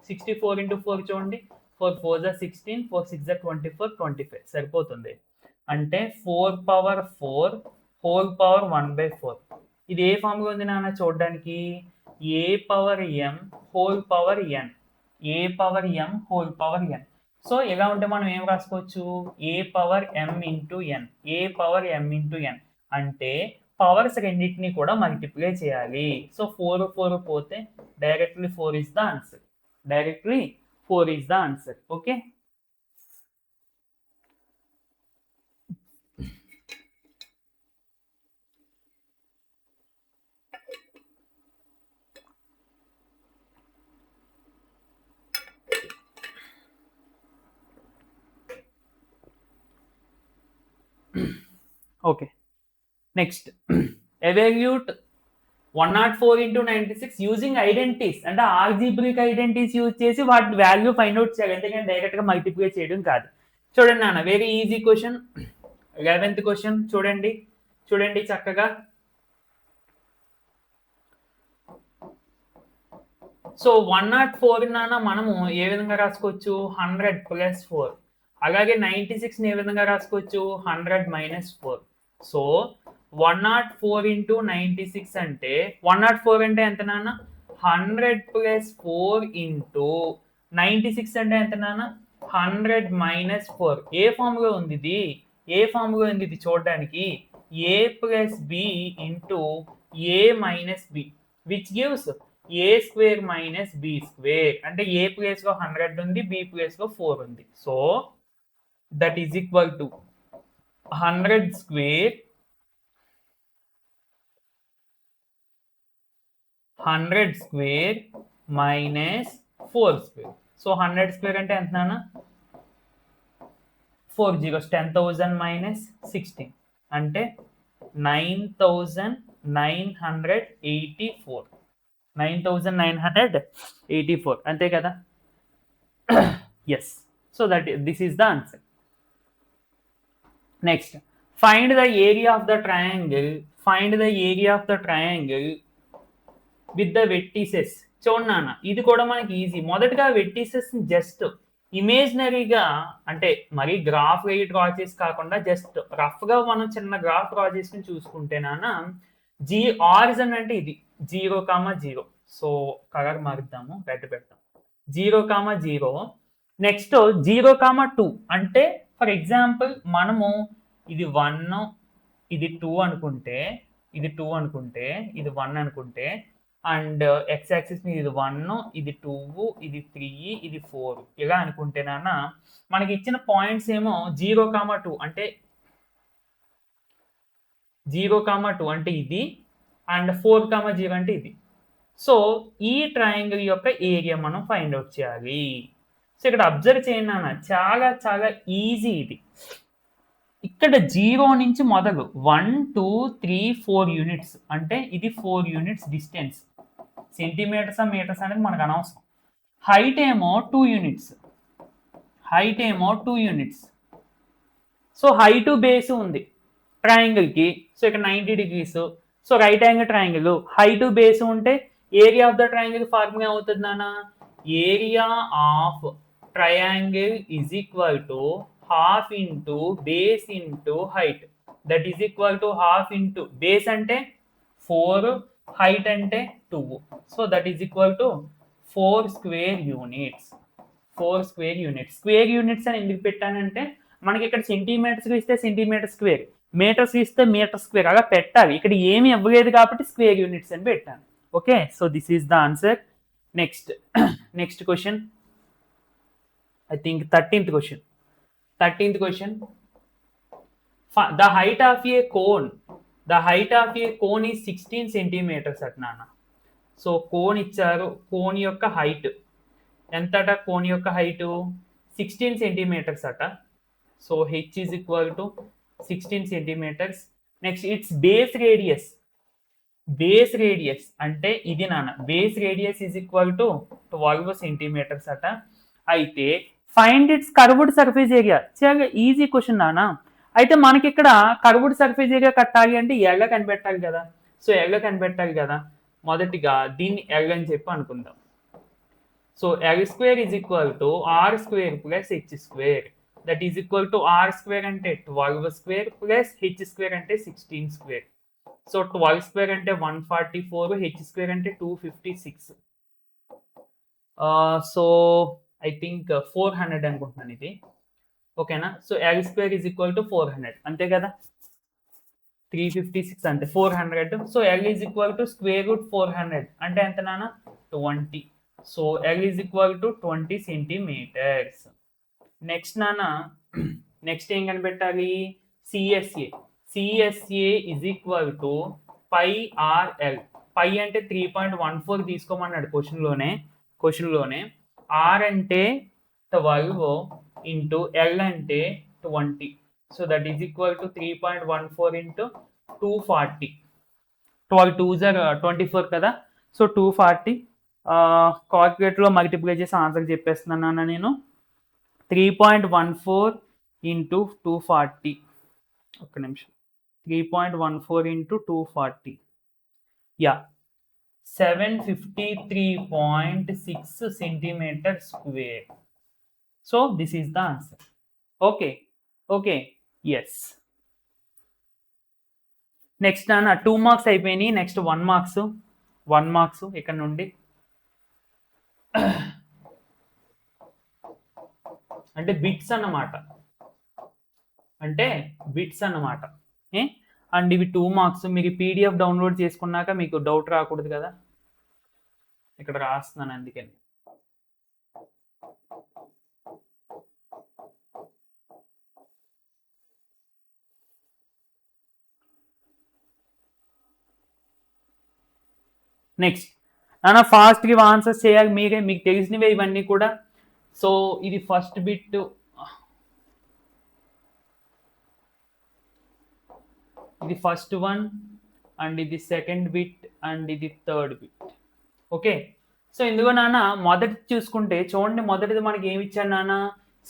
64 into 4 చూడండి, 4 4s are 16, 4 6s are 24, 25 సరిపోతుంది. అంటే 4/4 హోల్ పవర్ 1/4. ఇది ఏ ఫామ్గా ఉంది నాన్న చూడడానికి, ఏ పవర్ ఎం హోల్ పవర్ ఎన్, ఏ power m whole power n. So ఎలా ఉంటే మనం ఏం రాసుకోవచ్చు, ఏ పవర్ ఎం ఇంటూ ఎన్, ఏ పవర్ ఎం ఇంటూ ఎన్. అంటే పవర్స్ రెండింటిని కూడా మల్టిప్లై చేయాలి. సో 4 4 పోతే directly 4 is the answer. Directly 4 is the answer. Okay okay, next evaluate 104 into 96 using identities, అంటే ఆల్జీబ్రిక్ ఐడెంటిటీస్ యూజ్ చేసి వాటి వాల్యూ ఫైండ్ అవుట్ చేయాలి, ఎందుకంటే డైరెక్ట్ గా మల్టిప్లై చేయడం కాదు. చూడండి నాన్న, very easy question. 11th question చూడండి చక్కగా. సో 104 నాన్న మనము ఏ విధంగా రాసుకోవచ్చు, 100 + 4. అలాగే 96 ఏ విధంగా రాసుకోవచ్చు, 100 - 4. సో 104 into 96 అంటే 104 అంటే ఎంత నాన్న, 100 + 4 into 96 అంటే ఎంత నాన్న, 100 - 4. ఏ ఫామ్ లో ఉంది ఇది చూడడానికి, a + b into a - b which gives a² - b². అంటే a ప్లేస్ లో 100 ఉంది, b ప్లేస్ లో 4 ఉంది. So that is equal to 100² - 4². So 100² అంటే ఎంత నాన్న, 4 zeros, 10,000 - 16 అంటే 9,984. 9,984 అంతే కదా. Yes, so that this is the answer. Next, find the area of the triangle with the vertices. చూడన్నాన, ఇది కూడా మనకి ఈజీ. మొదటగా వెట్టిసెస్ జస్ట్ ఇమేజినరీగా, అంటే మరి గ్రాఫ్ వేయి డ్రా చేసి కాకుండా జస్ట్ రఫ్ గా మనం చిన్న గ్రాఫ్ డ్రా చేసుకుని చూసుకుంటే నాన్న, ఆరిజన్ అంటే ఇది 0,0. సో కలర్ మారుద్దాము, రెడ్ పెడతాం. 0,0. నెక్స్ట్ 0,2 అంటే ఫర్ ఎగ్జాంపుల్ మనము ఇది 1, ఇది 2 అనుకుంటే, ఇది 1 అనుకుంటే, అండ్ ఎక్స్ యాక్సిస్ మీద ఇది 1, ఇది 2, ఇది 3, ఇది 4 ఇలా అనుకుంటేనాన్న, మనకి ఇచ్చిన పాయింట్స్ ఏమో 0,2 అంటే 0,2 అంటే ఇది, అండ్ 4,0 అంటే ఇది. సో ఈ ట్రయాంగిల్ యొక్క ఏరియా మనం ఫైండ్ అవుట్ చేయాలి. సో ఇక్కడ అబ్జర్వ్ చేయండి నాన్న, చాలా చాలా ఈజీ ఇది. ఇక్కడ 0 నుంచి మొదలు 1, 2, 3, 4 యూనిట్స్ అంటే ఇది 4 యూనిట్స్ డిస్టెన్స్. సెంటీమీటర్స్ మీటర్స్ అనేది మనకు అనవసరం. హైట్ ఏమో 2 యూనిట్స్. సో హైట్ బేస్ ఉంది ట్రయాంగిల్ కి. సో ఇక్కడ 90 degrees. So right angle triangle, height base ఉంటే area of the triangle formula అవుతుంది నాన్న, area of triangle is equal to half into base into height. That is equal to half into base అంటే 4, height అంటే 2. So that is equal to 4 square units. Square units అని ఎందుకు పెట్టానంటే, మనకి ఇక్కడ centimetres ఇస్తే centimetre square, metres ఇస్తే metre square అలా పెట్టాలి. ఇక్కడ ఏమి ఇవ్వలేదు కాబట్టి స్క్వేర్ యూనిట్స్ అని పెట్టాను. Okay, so this is the answer. Next question, I think 13th question. The height of a cone is 16 centimeters at nana. So cone ఇచ్చారు, కోన్ యొక్క హైట్ ఎంతట, కోన్ యొక్క హైట్ 16 centimeters అట. So h is equal to 16 centimeters. Next it's base radius అంటే ఇది నాన్న, base radius is equal to 12 centimeters అట. అయితే find its curved surface area. చాలా ఈజీ క్వశ్చన్ నాన్న. అయితే మనకి ఇక్కడ కర్వ్డ్ సర్ఫేస్ ఏరియా కట్టాలి అంటే ఎల్ కనిపెట్టాలి కదా. సో ఎల్ కనిపెట్టాలి కదా, మొదటిగా దీన్ని ఎల్ అని చెప్పి అనుకుందాం. So L square is equal to R square plus H square. That is equal to R square అంటే 12 స్క్వేర్ ప్లస్ హెచ్ స్క్వేర్ అంటే 16 స్క్వేర్. సో 12 స్క్వేర్ అంటే 144, హెచ్ స్క్వేర్ అంటే 256. సో ఐ థింక్ 400 అనుకుంటున్నాను ఇది. ఓకేనా. So L square is equal to 400 అంతే కదా, 356 అంటే 400. So L is equal to square root 400 అంటే ఎంత నాన్న, 20. So L is equal to 20 centimeters. Next నాన్న, నెక్స్ట్ ఏం కనిపెట్టాలి, CSA is equal to pi RL. Pi అంటే 3.14 తీసుకోమన్నాడు క్వశ్చన్లోనే. ఆర్ అంటే 12 ఇంటూ ఎల్ అంటే 20. So that is equal to 3.14 into 240. 12 2s are 24 కదా. సో 240 కాల్కులేటర్లో మల్టిప్లై చేసి ఆన్సర్ చెప్పేస్తున్నాను నేను. 3.14 ఇంటూ 240. ఒక్క నిమిషం. 3.14 into 240. Yeah 753.6 centimeter square. So this is the answer. Okay. Yes. Next నాన్న 2 మార్క్స్ అయిపోయినాయి. నెక్స్ట్ 1 మార్క్స్ ఇక్కడ నుండి అంటే బిట్స్ అన్నమాట. అండ్ ఇవి 2 మార్క్స్. మీరు పీడిఎఫ్ డౌన్లోడ్ చేసుకున్నాక మీకు డౌట్ రాకూడదు కదా, ఇక్కడ రాస్తున్నాను అందుకని. నెక్స్ట్ నాన్న ఫాస్ట్గా ఆన్సర్స్ చేయాలి మీరే, మీకు తెలిసినవే ఇవన్నీ కూడా. సో ఇది ఫస్ట్ బిట్, ఇది ఫస్ట్ వన్, అండ్ ఇది సెకండ్ బిట్, అండ్ ఇది థర్డ్ బిట్. ఓకే. సో ఇందులో నాన్న మొదటి చూసుకుంటే చూడండి, మొదటిది మనకి ఏమి ఇచ్చాడు నాన్న,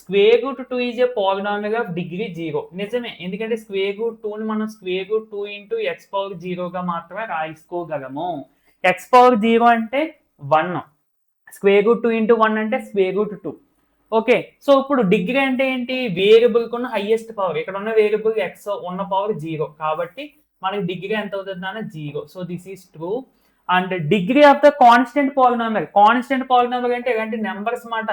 square root 2 is a polynomial of degree 0. నిజమే, ఎందుకంటే స్క్వేర్ రూట్ 2ని మనం square root 2 into x power 0గా మాత్రమే రాసుకోగలము. ఎక్స్ పవర్ 0 అంటే 1, స్క్వేర్ రూట్ 2 ఇంటూ 1 అంటే స్క్వేర్ రూట్ 2. ఓకే. సో ఇప్పుడు డిగ్రీ అంటే ఏంటి, వేరియబుల్ కున్న హైయెస్ట్ పవర్. ఇక్కడ ఉన్న వేరియబుల్ ఎక్స్ ఉన్న పవర్ 0 కాబట్టి మనకి డిగ్రీ ఎంత అవుతుంది నాన్న, 0. So this is true. And degree of the constant polynomial అంటే ఎలాంటి నెంబర్స్ మాట.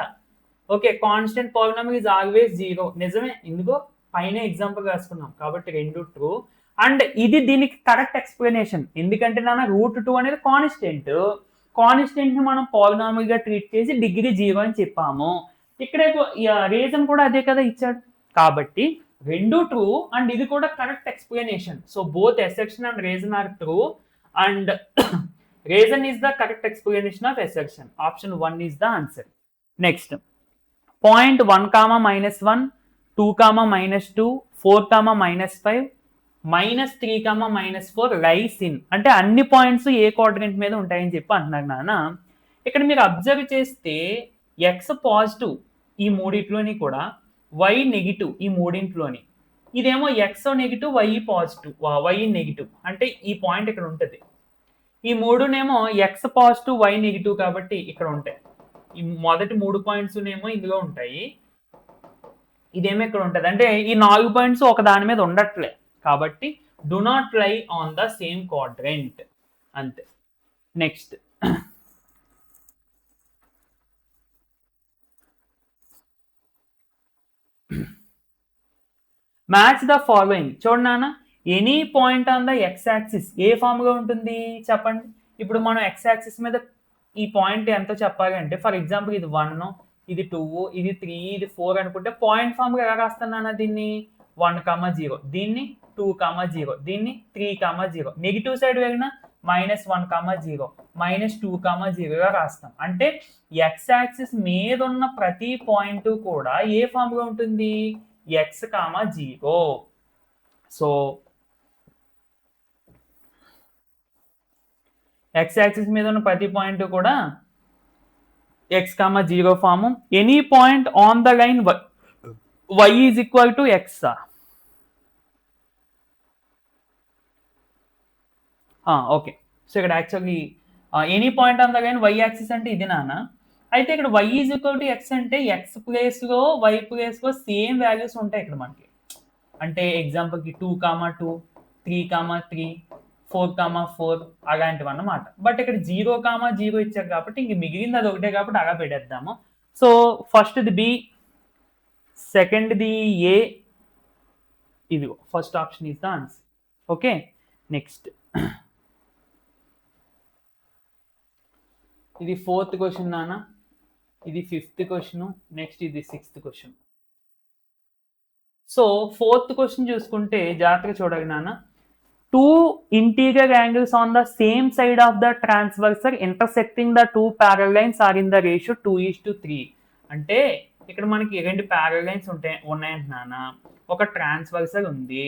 Okay, constant polynomial is always 0. నిజమే, ఇందుకో పైన ఎగ్జాంపుల్ రాసుకున్నాం కాబట్టి 2 ట్రూ. అండ్ ఇది దీనికి కరెక్ట్ ఎక్స్ప్లెనేషన్, ఎందుకంటే నాన్న రూట్ 2 అనేది కాన్స్టెంట్ ని మనం పాలినామియల్ గా ట్రీట్ చేసి డిగ్రీ 0 అని చెప్పాము. ఇక్కడ రీజన్ కూడా అదే కదా ఇచ్చాడు, కాబట్టి 2 ట్రూ అండ్ ఇది కూడా correct explanation. So both assertion and reason are true and reason is the correct explanation of assertion. Option 1 is the answer. Next point 1, -1, 2, -2, 4, -5, -3, -4 lies in అంటే అన్ని పాయింట్స్ ఏ క్వాడ్రంట్ మీద ఉంటాయని చెప్పి అంటున్నారు నాన్న. ఇక్కడ మీరు అబ్జర్వ్ చేస్తే ఎక్స్ పాజిటివ్ ఈ మూడింట్లోని కూడా, వై నెగిటివ్ ఈ మూడింట్లోని. ఇదేమో X negative, why positive, Y negative అంటే ఈ పాయింట్ ఇక్కడ ఉంటుంది. ఈ మూడునేమో ఎక్స్ పాజిటివ్, వై నెగిటివ్ కాబట్టి ఇక్కడ ఉంటాయి. ఈ మొదటి 3 పాయింట్స్ ఏమో ఇందులో ఉంటాయి, ఇదేమో ఇక్కడ ఉంటుంది. అంటే ఈ 4 పాయింట్స్ ఒక దాని మీద ఉండట్లే కాబట్టి do not lie on the same quadrant అంతే. Next match the following. చూడన్నా, any point on the x axis ఏ ఫామ్గా ఉంటుంది చెప్పండి. ఇప్పుడు మనం ఎక్స్ యాక్సిస్ మీద ఈ పాయింట్ ఎంతో చెప్పాలి అంటే, ఫర్ ఎగ్జాంపుల్ ఇది 1, ఇది 2, ఇది 3, ఇది 4 అనుకుంటే పాయింట్ ఫామ్గా ఎలా రాస్తున్నాను, దీన్ని 1, 0, దీన్ని 2, 0, దీన్ని 3, 0. నెగిటివ్ సైడ్ వెళ్ళిన -1, 0, -2, 0గా రాస్తాం. అంటే ఎక్స్ యాక్సిస్ మీద ఉన్న ప్రతి పాయింట్ కూడా ఏ ఫామ్గా ఉంటుంది, x, 0. సో ఎక్స్ యాక్సిస్ మీద ఉన్న ప్రతి పాయింట్ కూడా x, 0 ఫాము. Any point on the line y is equal to x. Okay. So ఇక్కడ actually any point on the line y axis అంటే ఇది నాన్న. అయితే ఇక్కడ y is equal to x అంటే ఎక్స్ ప్లేస్లో వై ప్లేస్లో సేమ్ వాల్యూస్ ఉంటాయి ఇక్కడ మనకి. అంటే ఎగ్జాంపుల్కి 2, 2, 3, 3, 4, 4 అలాంటివి అన్నమాట. బట్ ఇక్కడ 0, 0 ఇచ్చారు కాబట్టి ఇంక మిగిలింది అది ఒకటే కాబట్టి అలా పెట్టేద్దాము. సో ఫస్ట్ది బి, సెకండ్ది ఏ, ఇది first option is the answer. Okay. Next ఇది 4th క్వశ్చన్ నాన్న, ఇది 5th క్వశ్చన్, నెక్స్ట్ ఇది 6th question. So 4th question చూసుకుంటే జాగ్రత్తగా చూడాలి నాన్న. 2 interior angles on the same side of the transversal intersecting the 2 parallel lines are in the ratio 2:3. అంటే ఇక్కడ మనకి 2 parallel lines ఉన్నాయంటున్నానా. ఒక ట్రాన్స్వర్సల్ ఉంది,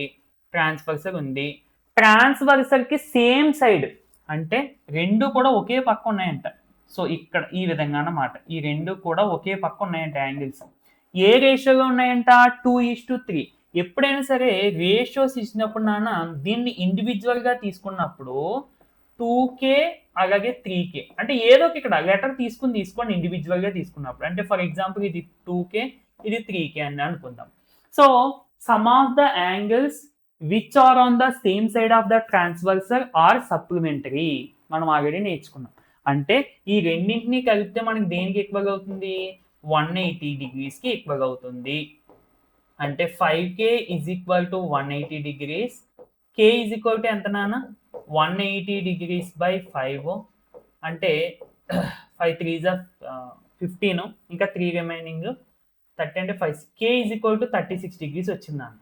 ట్రాన్స్వర్సల్కి సేమ్ సైడ్ అంటే రెండు కూడా ఒకే పక్క ఉన్నాయంట. సో ఇక్కడ ఈ విధంగా అన్నమాట, ఈ రెండు కూడా ఒకే పక్క ఉన్నాయంట యాంగిల్స్. ఏ రేషియోలో ఉన్నాయంట? 2:3. ఎప్పుడైనా సరే రేషియోస్ ఇచ్చినప్పుడు నాన్న దీన్ని ఇండివిజువల్గా తీసుకున్నప్పుడు 2K అలాగే 3K, అంటే ఏదో ఒక ఇక్కడ లెటర్ తీసుకోండి ఇండివిజువల్గా తీసుకున్నప్పుడు. అంటే ఫర్ ఎగ్జాంపుల్ ఇది 2K, ఇది 3K అని అనుకుందాం. So sum of the angles which are on the same side of the transversal are supplementary మనం ఆల్రెడీ నేర్చుకున్నాం. అంటే ఈ రెండింటినీ కలిపితే మనకి దేనికి ఈక్వల్ అవుతుంది? 180 degreesకి ఈక్వల్ అవుతుంది. అంటే 5K is equal to 180 degrees. K is equal to ఎంత నాన్న? 180 degrees by 5, అంటే 5 3s 15, ఇంకా 3 రిమైనింగ్ 30 అంటే 5. K is equal to 36 degrees వచ్చింది అన్న.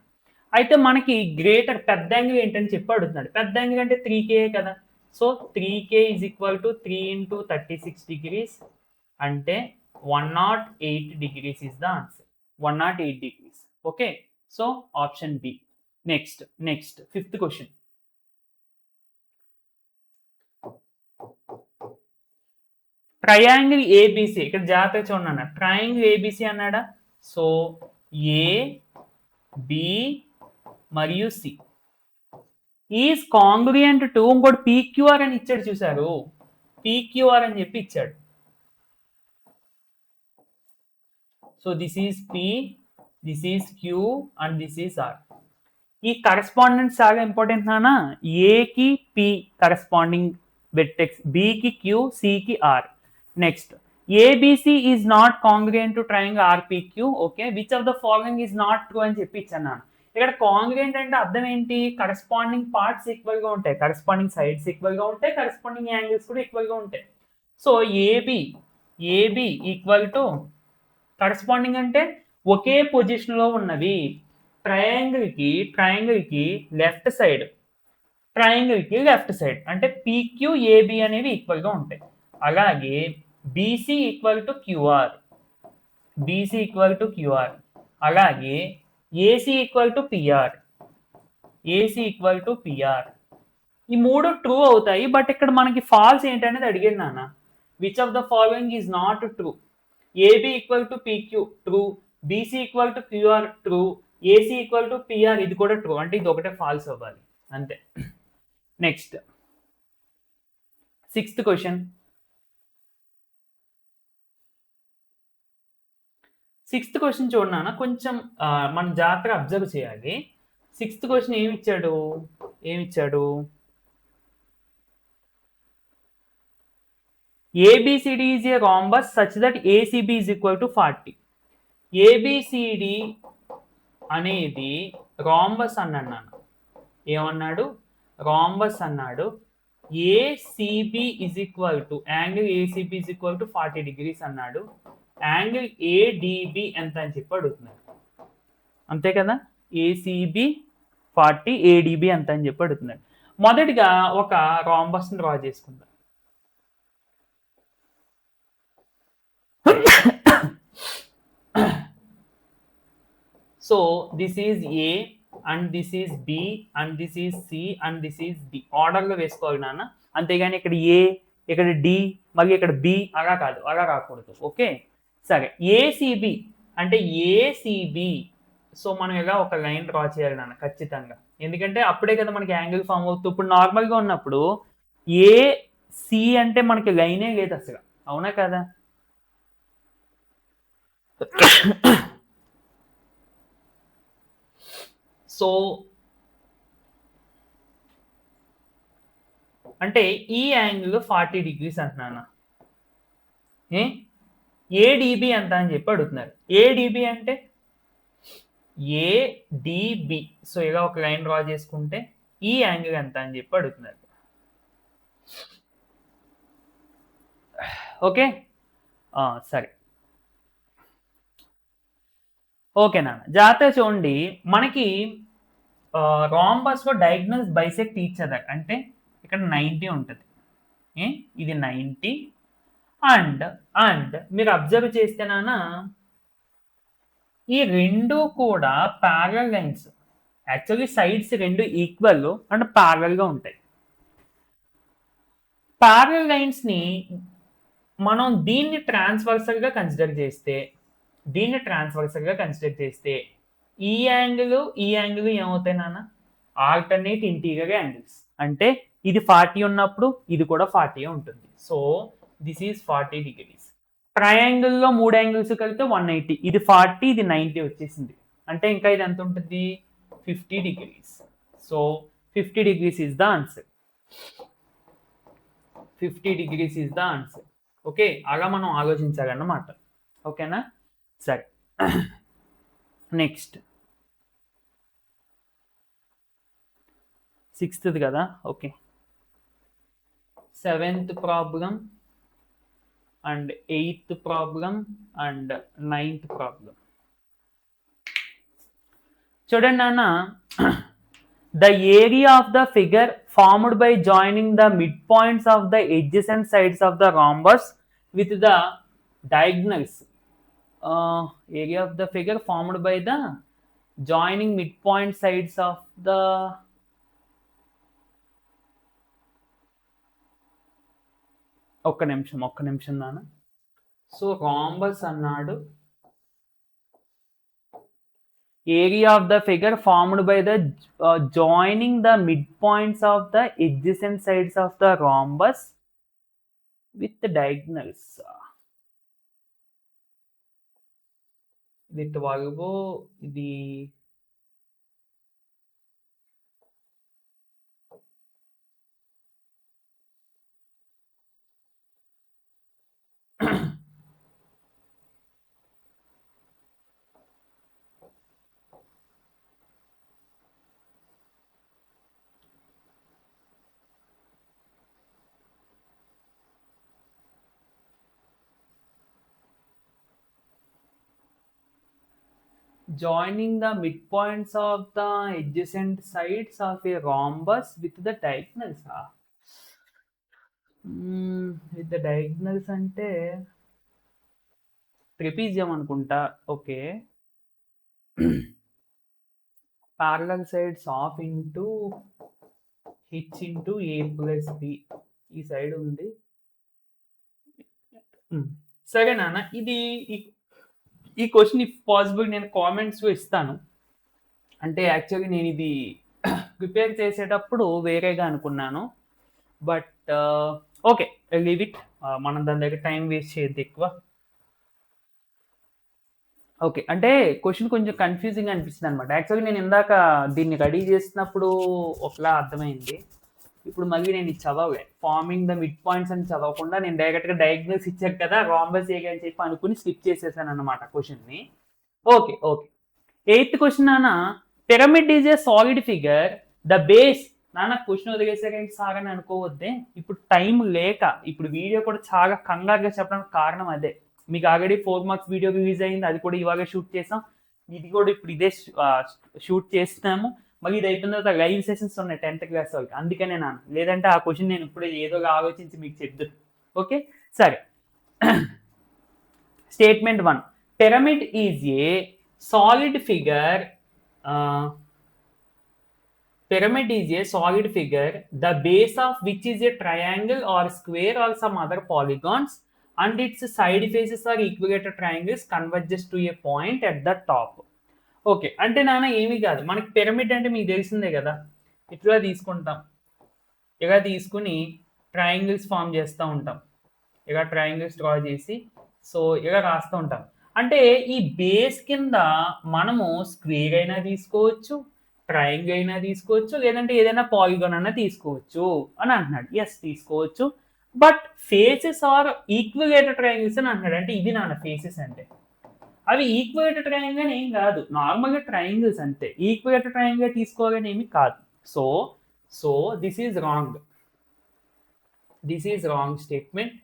అయితే మనకి గ్రేటర్ పెద్ద యాంగిల్ ఏంటని చెప్పి అడుగుతున్నాడు. పెద్ద యాంగిల్ అంటే 3K కదా. So 3K is equal to 3 into 36 degrees, అంటే 108 degrees is the answer. 108 degrees. Okay, so option B. Next, fifth question. Triangle ABC, ఇక్కడ జాగ్రత్తగా చూడండి, ట్రయాంగిల్ ABC అన్నాడా. సో A, B మరియు C ఈజ్ కాంగ్రుయెంట్ టు ఇంకోటి PQR అని ఇచ్చాడు, చూసారు? PQR అని చెప్పి ఇచ్చాడు. So this is P, this is Q and this is R. ఈ కరెస్పాండెన్స్ చాలా ఇంపార్టెంట్ నానా. ఏకి P కరెస్పాండింగ్ వెర్టెక్స్, బికి Q, సికి R. నెక్స్ట్, ABC is not congruent to triangle RPQ. Okay, which of the following is not true అని చెప్పి ఇచ్చాను. ఇక్కడ కాంగ్రుయెంట్ అంటే అర్థం ఏంటి? కరెస్పాండింగ్ పార్ట్స్ ఈక్వల్ గా ఉంటాయి, కరెస్పాండింగ్ సైడ్స్ ఈక్వల్ గా ఉంటాయి, కరెస్పాండింగ్ యాంగిల్స్ కూడా ఈక్వల్ గా ఉంటాయి. So AB equal to corresponding అంటే ఒకే పొజిషన్ లో ఉన్నవి. ట్రయాంగిల్ కి లెఫ్ట్ సైడ్, అంటే PQAB అనేవి ఈక్వల్ గా ఉంటాయి. అలాగే BC ఈక్వల్ టు QR, అలాగే AC ఈక్వల్ టు PR. ఈ మూడు ట్రూ అవుతాయి. బట్ ఇక్కడ మనకి ఫాల్స్ ఏంటనేది అడిగాడు నాన్న. Which of the following is not true? AB equal to PQ true, BC equal to QR true, AC equal to PR ఇది కూడా ట్రూ. అంటే ఇది ఒకటే ఫాల్స్ అవ్వాలి అంతే. Next, sixth question. చూడనా, కొంచెం మనం జాగ్రత్తగా అబ్జర్వ్ చేయాలి. సిక్స్త్ క్వశ్చన్ ఏమిచ్చాడు? ABCD is a rhombus such that ACB is equal to 40. ABCD అనేది రాంబస్ అన్నాడు. ఏమన్నాడు? రాంబస్ అన్నాడు. ACB is equal to, angle ACB is equal to 40 degrees అన్నాడు. యాంగిల్ ADB ఎంత అని చెప్పి అడుగుతున్నాడు. అంతే కదా, ACB 40, ADB ఎంత అని చెప్పి అడుగుతున్నాడు. మొదటిగా ఒక రాంబస్ డ్రా చేసుకుందాం. So this is A and this is B and this is C and this is D. ఆర్డర్లో వేసుకోవాలి నాన్న, అంతేగాని ఇక్కడ A, ఇక్కడ D, మళ్ళీ ఇక్కడ B అలా కాదు, అలా రాకూడదు. ఓకే, సరే. ACB అంటే ACB, సో మనం ఇలా ఒక లైన్ డ్రా చేయాలి నాన్న ఖచ్చితంగా, ఎందుకంటే అప్పుడే కదా మనకి యాంగిల్ ఫామ్ అవుతుంది. ఇప్పుడు నార్మల్గా ఉన్నప్పుడు AC అంటే మనకి లైనే లేదు అసలు, అవునా కదా? సో అంటే ఈ యాంగిల్ 40 degrees అంటున్నాను. ADB ఎంత అని చెప్పి అడుగుతున్నారు. ADB అంటే ADB, సో ఇలా ఒక లైన్ డ్రా చేసుకుంటే ఈ యాంగిల్ ఎంత అని చెప్పి అడుగుతున్నారు. ఓకే, సరే. ఓకే నాన్న, జాగ్రత్తగా చూడండి. మనకి రాంబస్లో డయాగ్నల్స్ బైసెక్ట్ ఈచ్ అదర్, అంటే ఇక్కడ 90 ఉంటుంది, ఇది 90. అండ్ మీరు అబ్జర్వ్ చేస్తే నాన్న ఈ రెండు కూడా ప్యారలల్ లైన్స్. యాక్చువల్లీ సైడ్స్ రెండు ఈక్వల్ అండ్ ప్యారలల్గా ఉంటాయి. ప్యారలల్ లైన్స్ని మనం దీన్ని ట్రాన్స్వర్సల్గా కన్సిడర్ చేస్తే ఈ యాంగిల్ ఏమవుతాయి నాన్న? Alternate interior angles. అంటే ఇది 40 ఉన్నప్పుడు ఇది కూడా 40 ఉంటుంది. So this is 40 degrees. ట్రయాంగిల్లో 3 angles కలిపితే 180. ఇది 40, ఇది 90 వచ్చేసింది. అంటే ఇంకా ఇది ఎంత ఉంటుంది? 50 degrees. So 50 degrees is the answer. 50 degrees is the answer. Okay, అలా మనం ఆలోచించాలన్నమాట. ఓకేనా? సరే, నెక్స్ట్ 6th కదా. Okay, 7th problem and 8th problem and 9th problem. చూడండి నాన్న, the area of the figure formed by joining the midpoints of the adjacent sides of the rhombus with the diagonals. Area of the figure formed by the joining midpoint sides of the ఒక్క నిమిషం నాన్న. So rhombus అన్నాడు, area of the figure formed by the joining the midpoints of the adjacent sides of the rhombus with the diagonals. with value ఇది joining the midpoints of the adjacent sides of a rhombus with the diagonals. With the diagonals అంటే trapezium అనుకుంటా. Okay, parallel sides of into h into a plus b ఈ side ఉంది. సరే నాన్న, ఇది ఈ question if possible నేను కామెంట్స్లో ఇస్తాను. అంటే యాక్చువల్లీ నేను ఇది ప్రిపేర్ చేసేటప్పుడు వేరేగా అనుకున్నాను, బట్ ఓకే, లీవ్ ఇట్. మనం దాని దగ్గర టైం వేస్ట్ చేయొద్దు ఎక్కువ. ఓకే, అంటే క్వశ్చన్ కొంచెం కన్ఫ్యూజింగ్ అనిపిస్తుంది అనమాట. యాక్చువల్లీ నేను ఇందాక దీన్ని రెడీ చేసినప్పుడు ఒకలా అర్థమైంది. ఇప్పుడు మళ్ళీ నేను ఇది చదవలే, ఫార్మింగ్ ద మిడ్ పాయింట్స్ అని చదవకుండా నేను డైరెక్ట్గా డయాగ్నల్స్ ఇచ్చాను కదా, రాంబస్ ఏగా అని చెప్పి అనుకుని స్కిప్ చేసేసాను అనమాట క్వశ్చన్ని. ఓకే, 8th క్వశ్చన్ నాన్న, pyramid is a solid figure the base. నాన్న క్వశ్చన్ వదిలేసారంటే సార్ అని అనుకోవద్దే, ఇప్పుడు టైం లేక ఇప్పుడు వీడియో కూడా చాలా కంగారుగా చెప్పడానికి కారణం అదే. మీకు ఆల్రెడీ 4 మార్క్స్ వీడియో రిలీజ్ అయింది, అది కూడా ఇవాళ షూట్ చేసాం. ఇది కూడా ఇప్పుడు ఇదే షూట్ చేస్తున్నాము. మళ్ళీ ఇది అయిపోయిన తర్వాత లైవ్ సెషన్స్ ఉన్నాయి 10th క్లాస్ వాళ్ళకి, అందుకనే నాన్న. లేదంటే ఆ క్వశ్చన్ నేను ఇప్పుడే ఏదో ఆలోచించి మీకు చెప్తాను. ఓకే, సరే. Statement 1, pyramid is a solid figure. Pyramid is a solid figure, the base of which is a triangle or square or some other polygons, and its side faces are equilateral triangles converges to a point at the top. Okay, అంటే నాన్న ఏమీ కాదు, మనకి pyramid అంటే మీకు తెలిసిందే కదా. ఇట్లా తీసుకుంటాం, ఇలా తీసుకుని ట్రయాంగిల్స్ ఫామ్ చేస్తూ ఉంటాం, ఇలా ట్రయాంగిల్స్ డ్రా చేసి సో ఇలా రాస్తూ ఉంటాం. అంటే ఈ బేస్ కింద మనము స్క్వేర్ అయినా తీసుకోవచ్చు, ట్రయాంగిల్ అయినా తీసుకోవచ్చు, లేదంటే ఏదైనా పాలిగాన్ అయినా తీసుకోవచ్చు అని అంటున్నాడు. ఎస్, తీసుకోవచ్చు, but faces are equilateral triangles అని అంటున్నాడు. అంటే ఇది నాన్న ఫేసెస్ అంటే అవి ఈక్విలేటరల్ ట్రయాంగిల్ అని ఏం కాదు, నార్మల్గా ట్రయాంగిల్స్ అంతే. ఈక్విలేటరల్ ట్రయాంగిల్ తీసుకోవాలని ఏమి కాదు. So this is wrong statement.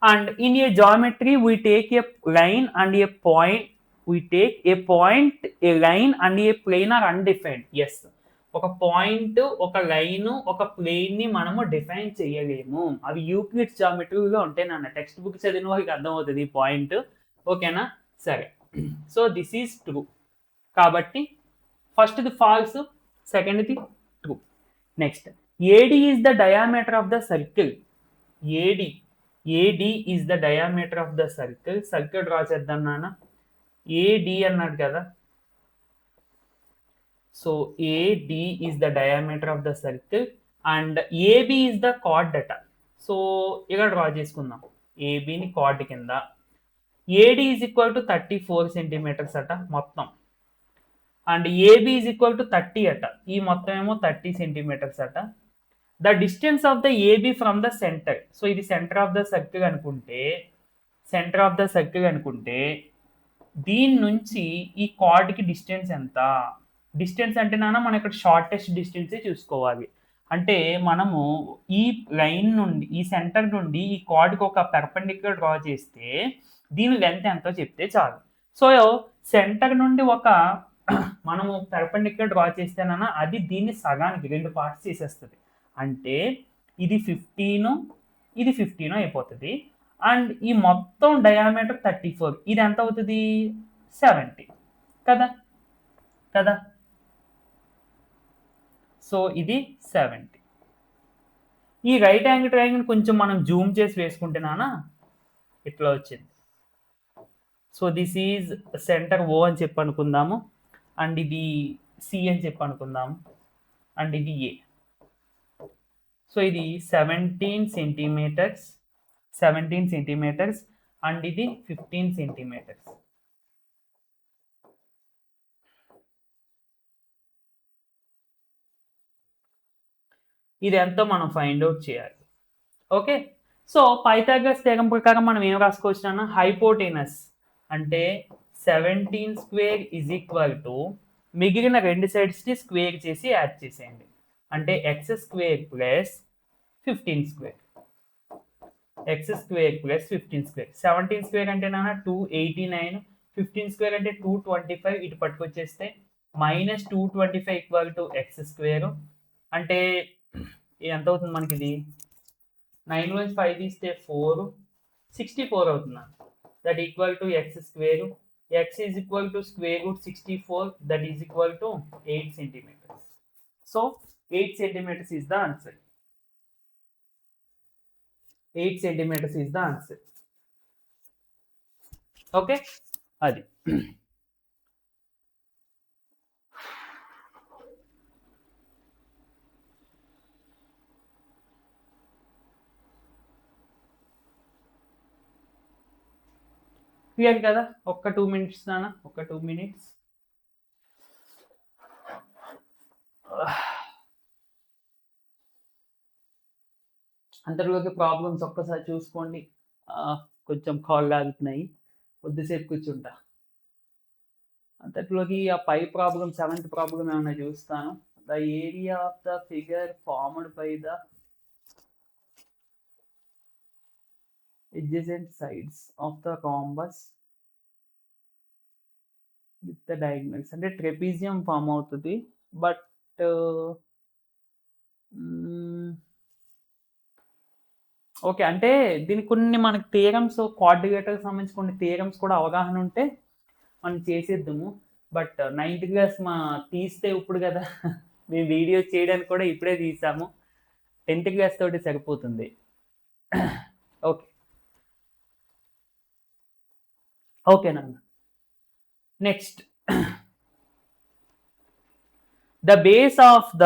And in a geometry we take a line and a point, a line and a plane are undefined. Yes, ఒక పాయింట్, ఒక లైన్, ఒక ప్లేన్ ని మనము డిఫైన్ చేయలేము. అవి యూక్లిడ్స్ జామెట్రీలో ఉంటాయి నాన్న. టెక్స్ట్ బుక్ చదివిన వాళ్ళకి అర్థమవుతుంది ఈ పాయింట్. ఓకేనా? సరే, సో దిస్ ఈజ్ ట్రూ. కాబట్టి ఫస్ట్ది ఫాల్స్, సెకండ్ది true. Next, AD is the diameter of the circle. AD is the diameter of the circle. Circle draw చేద్దాం నాన్న. ఏడి అన్నాడు కదా. So AD is the diameter of the circle and AB is the chord అట. So ఇక్కడ draw చేసుకుందాం. ఏబిని chord కింద, AD is equal to 34 centimetres అట మొత్తం, and AB is equal to 30 అట. ఈ మొత్తం ఏమో 30 సెంటీమీటర్స్ అట. The distance of the AB from the centre. So ఇది సెంటర్ ఆఫ్ ద సర్కిల్ అనుకుంటే దీని నుంచి ఈ కార్డ్కి డిస్టెన్స్ ఎంత? డిస్టెన్స్ అంటే నాన్న మనం ఇక్కడ షార్టెస్ట్ డిస్టెన్సే చూసుకోవాలి. అంటే మనము ఈ లైన్ నుండి, ఈ సెంటర్ నుండి ఈ కార్డ్కి ఒక పెర్పెండిక్యులర్ డ్రా చేస్తే దీని లెంత్ ఎంతో చెప్తే చాలు. సో సెంటర్ నుండి ఒక మనము పెర్పెండిక్యులర్ డ్రా చేస్తేనన్నా అది దీన్ని సగానికి 2 పార్ట్స్ చేసేస్తుంది. అంటే ఇది 15, ఇది 15 అయిపోతుంది. అండ్ ఈ మొత్తం డయామీటర్ 34, ఇది ఎంత అవుతుంది? 70 కదా. సో ఇది 70. ఈ రైట్ యాంగిల్ ట్రయాంగిల్ కొంచెం మనం జూమ్ చేసి వేసుకుంటేనా ఇట్లా వచ్చింది. సో దిస్ ఈజ్ సెంటర్ ఓ అని చెప్పి అనుకుందాము, అండ్ ఇది సి అని చెప్పి అనుకుందాము, అండ్ ఇది ఏ. సో ఇది 17 సెంటీమీటర్స్ అండ్ ఇది 15 సెంటీమీటర్స్. ఇది ఎంతో మనం ఫైండ్ అవుట్ చేయాలి. ఓకే, సో పైథాగరస్ థీరం ప్రకారం మనం ఏం రాసుకోవచ్చు? హైపోటెనస్ అంటే 17 స్క్వేర్ ఈజ్ ఈక్వల్ టు మిగిలిన 2 సైడ్స్ని స్క్వేర్ చేసి యాడ్ చేసేయండి. అంటే X square plus 15 square. 17 square అంటే నాన్న 289, 15 స్క్వేర్ అంటే 225. ఇటు పట్టుకొచ్చేస్తే -225 ఈక్వల్ టు ఎక్స్ స్క్వేర్. అంటే ఎంత అవుతుంది మనకి? ఇది 9 నుంచి 5 తీస్తే 4, 64 అవుతుంది. That equal to X square. X is equal to square root 64, that is equal to 8 centimetres. So 8 centimetres is the answer. 8 centimetres is the answer. Okay, అది క్లియర్ కదా? ఒక్క 2 minutes నాన్న, ఒక్క 2 minutes. అంతలోకి ప్రాబ్లమ్స్ ఒక్కసారి చూసుకోండి. కొంచెం కాల్ లాగుతున్నాయి, కొద్దిసేపు కూర్చుంటా. అంతట్లోకి ఆ పై ప్రాబ్లం, 7th ప్రాబ్లం ఏమైనా చూస్తాను. The area of the figure formed by the adjacent sides of the rhombus with the diagonals. అంటే ట్రెపీజియం ఫామ్ అవుతుంది. బట్ ఓకే, అంటే దీనికి కొన్ని మనకి థియరమ్స్, కోఆర్డినేటర్కి సంబంధించి కొన్ని థియరమ్స్ కూడా అవగాహన ఉంటే మనం చేసేద్దాము. బట్ 9th క్లాస్ తీస్తే ఇప్పుడు కదా, మేము వీడియో చేయడానికి కూడా ఇప్పుడే తీసాము. 10th క్లాస్ తోటి సరిపోతుంది. ఓకే, ఓకేనా? Next, the base of the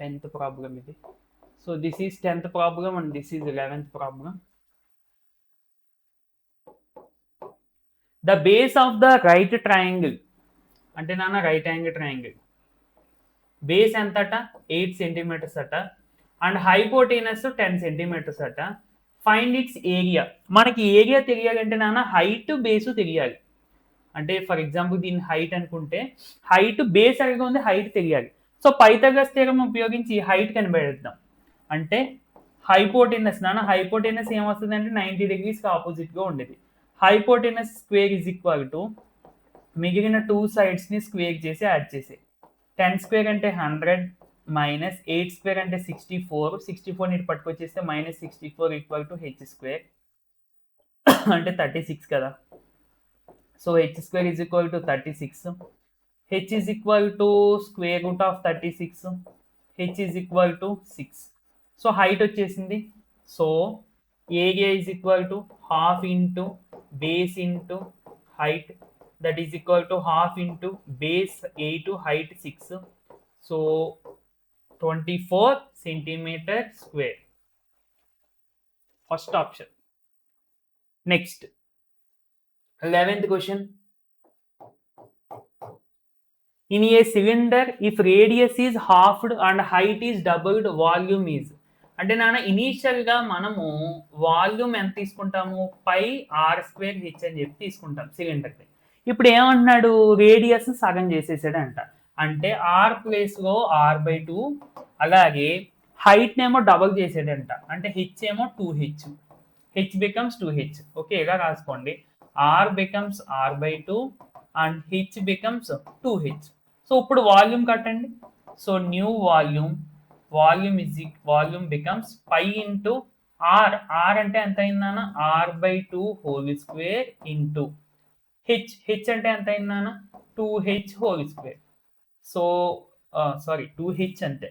10th problem ఇది. So this is 10th problem and this is 11th problem. The base of the right triangle అంటే నాన్న రైట్ యాంగిల్ ట్రయాంగిల్ బేస్ ఎంతట? 8 సెంటీమీటర్స్ అట, and hypotenuse 10 centimetres అట. Find its area. మనకి area తెలియాలంటే నాన్న height base తెలియాలి. అంటే ఫర్ ఎగ్జాంపుల్ దీని హైట్ అనుకుంటే, హైట్ బేస్ అడిగి ఉంది, హైట్ తెలియాలి. సో పైథాగరస్ థీరం ఉపయోగించి హైట్ కనిపెడతాం. అంటే హైపోటెనస్ నాన్న, హైపోటెనస్ ఏమొస్తుంది అంటే 90 degrees ఆపోజిట్గా ఉండేది. Hypotenuse square is equal to మిగిలిన 2 sides ని స్క్వేర్ చేసి యాడ్ చేసే. 10 స్క్వేర్ అంటే 100 మైనస్ 8 స్క్వేర్ అంటే 64. 64 ఇటు పట్టుకొచ్చేస్తే -64 ఈక్వల్ టు h స్క్వేర్. అంటే 36 కదా. So h square is equal to 36. h is equal to square root of 36. h is equal to 6. So height వచ్చేసింది. So area is equal to half into base into height, that is equal to half into base 8 to height 6. So 24 centimeter square. First option. Next, 11th question. In a cylinder, if radius is halved and height is doubled, volume is. అంటే నాన్న ఇనీషియల్గా మనము volume ఎంత తీసుకుంటాము, పై r square H అని చెప్పి తీసుకుంటాం సిలిండర్కి. ఇప్పుడు ఏమంటున్నాడు, రేడియస్ సగం చేసేసాడంట. అంటే ఆర్ ప్లేస్లో r/2, అలాగే హైట్ నేమో డబల్ చేసాడంట. అంటే హెచ్ ఏమో 2h, h becomes 2h. Okay, ఇలా రాసుకోండి. r becomes r/2 and h becomes 2h. So ఇప్పుడు వాల్యూమ్ కట్టండి. So new volume becomes pi into R. R అంటే ఎంత అయిందన్న, r/2 whole square into H అంటే ఎంత అయిందన్న, 2h whole square. So sorry 2h అంతే.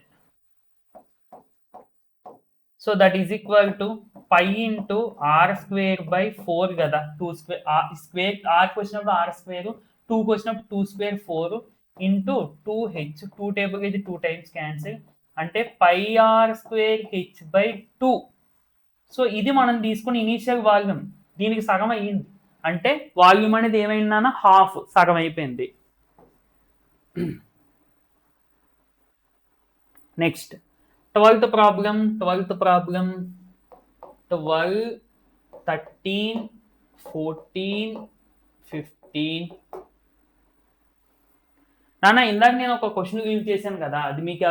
So that is equal to pi into R square by 4 కదా. 2 స్క్వేర్ ఆర్కి వచ్చినప్పుడు ఆర్ స్క్వేర్, 2కి వచ్చినప్పుడు 2 స్క్వేర్ 4 ఇంటూ 2h. 2 టేబుల్ ఇది 2 టైమ్స్ క్యాన్సిల్, అంటే pi r square h by 2. So ఇది మనం తీసుకున్న ఇనీషియల్ వాల్యూమ్, దీనికి సగం అయ్యింది. అంటే వాల్యూమ్ అనేది ఏమైందన్న, హాఫ్, సగం అయిపోయింది. Next 12th problem. 12, 13, 14, 15. నాన్న ఇందాక నేను ఒక క్వశ్చన్ లీవ్ చేశాను కదా, అది మీకు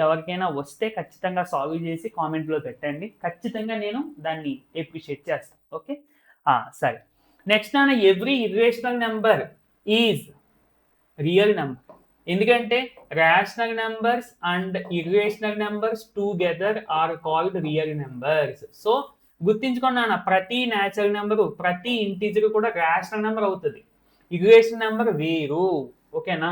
ఎవరికైనా వస్తే ఖచ్చితంగా సాల్వ్ చేసి కామెంట్లో పెట్టండి. ఖచ్చితంగా నేను దాన్ని అప్రిషియేట్ చేస్తాను. ఓకే, సరే. నెక్స్ట్ నాన్న, every irrational number is real number. ఎందుకంటే rational numbers and irrational numbers together are called real numbers. So గుర్తించుకోండి నాన్న, ప్రతి న్యాచురల్ నెంబరు, ప్రతి ఇంటీజర్ కూడా రేషనల్ నెంబర్ అవుతుంది, ఇర్రేషనల్ నెంబర్ వేరు. ఓకేనా,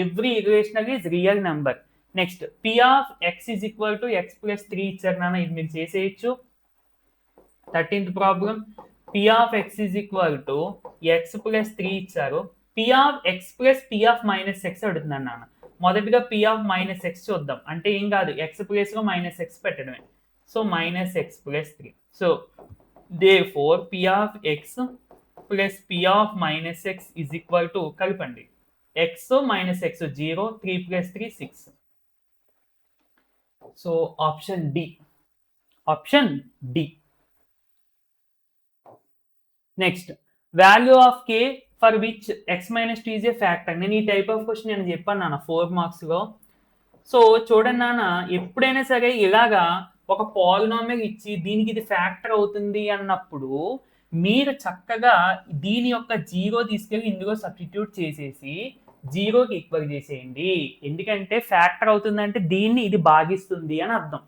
every irrational is real number. Next, p of x is equal to x plus 3 ఇచ్చారు నాన్న, ఇది మీరు చేసేయచ్చు. 13th problem, p of x is equal to x plus 3 ఇచ్చారు. P of x plus p of minus X అడుగుతున్నాను నాన్న. మొదటిగా P of minus X చూద్దాం. అంటే ఏం కాదు, ఎక్స్ ప్లేస్లో మైనస్ ఎక్స్ పెట్టడమే. So minus x plus 3. So therefore p of x plus p of minus x is equal to, కలపండి, x minus x 0, 3 plus 3 6. So option D. Next, value of k for which x minus 2 is a factor. నేను ఈ type of question నేను చెప్పాను నాన్న 4 మార్క్స్లో. So చూడండి నాన్న, ఎప్పుడైనా సరే ఇలాగా ఒక పాలినామియల్ ఇచ్చి దీనికి ఇది ఫ్యాక్టర్ అవుతుంది అన్నప్పుడు మీరు చక్కగా దీని యొక్క 0 తీసుకెళ్ళి ఇందులో సబ్స్టిట్యూట్ చేసేసి 0కి ఈక్వల్ చేసేయండి. ఎందుకంటే ఫ్యాక్టర్ అవుతుందంటే దీన్ని ఇది భాగిస్తుంది అని అర్థం.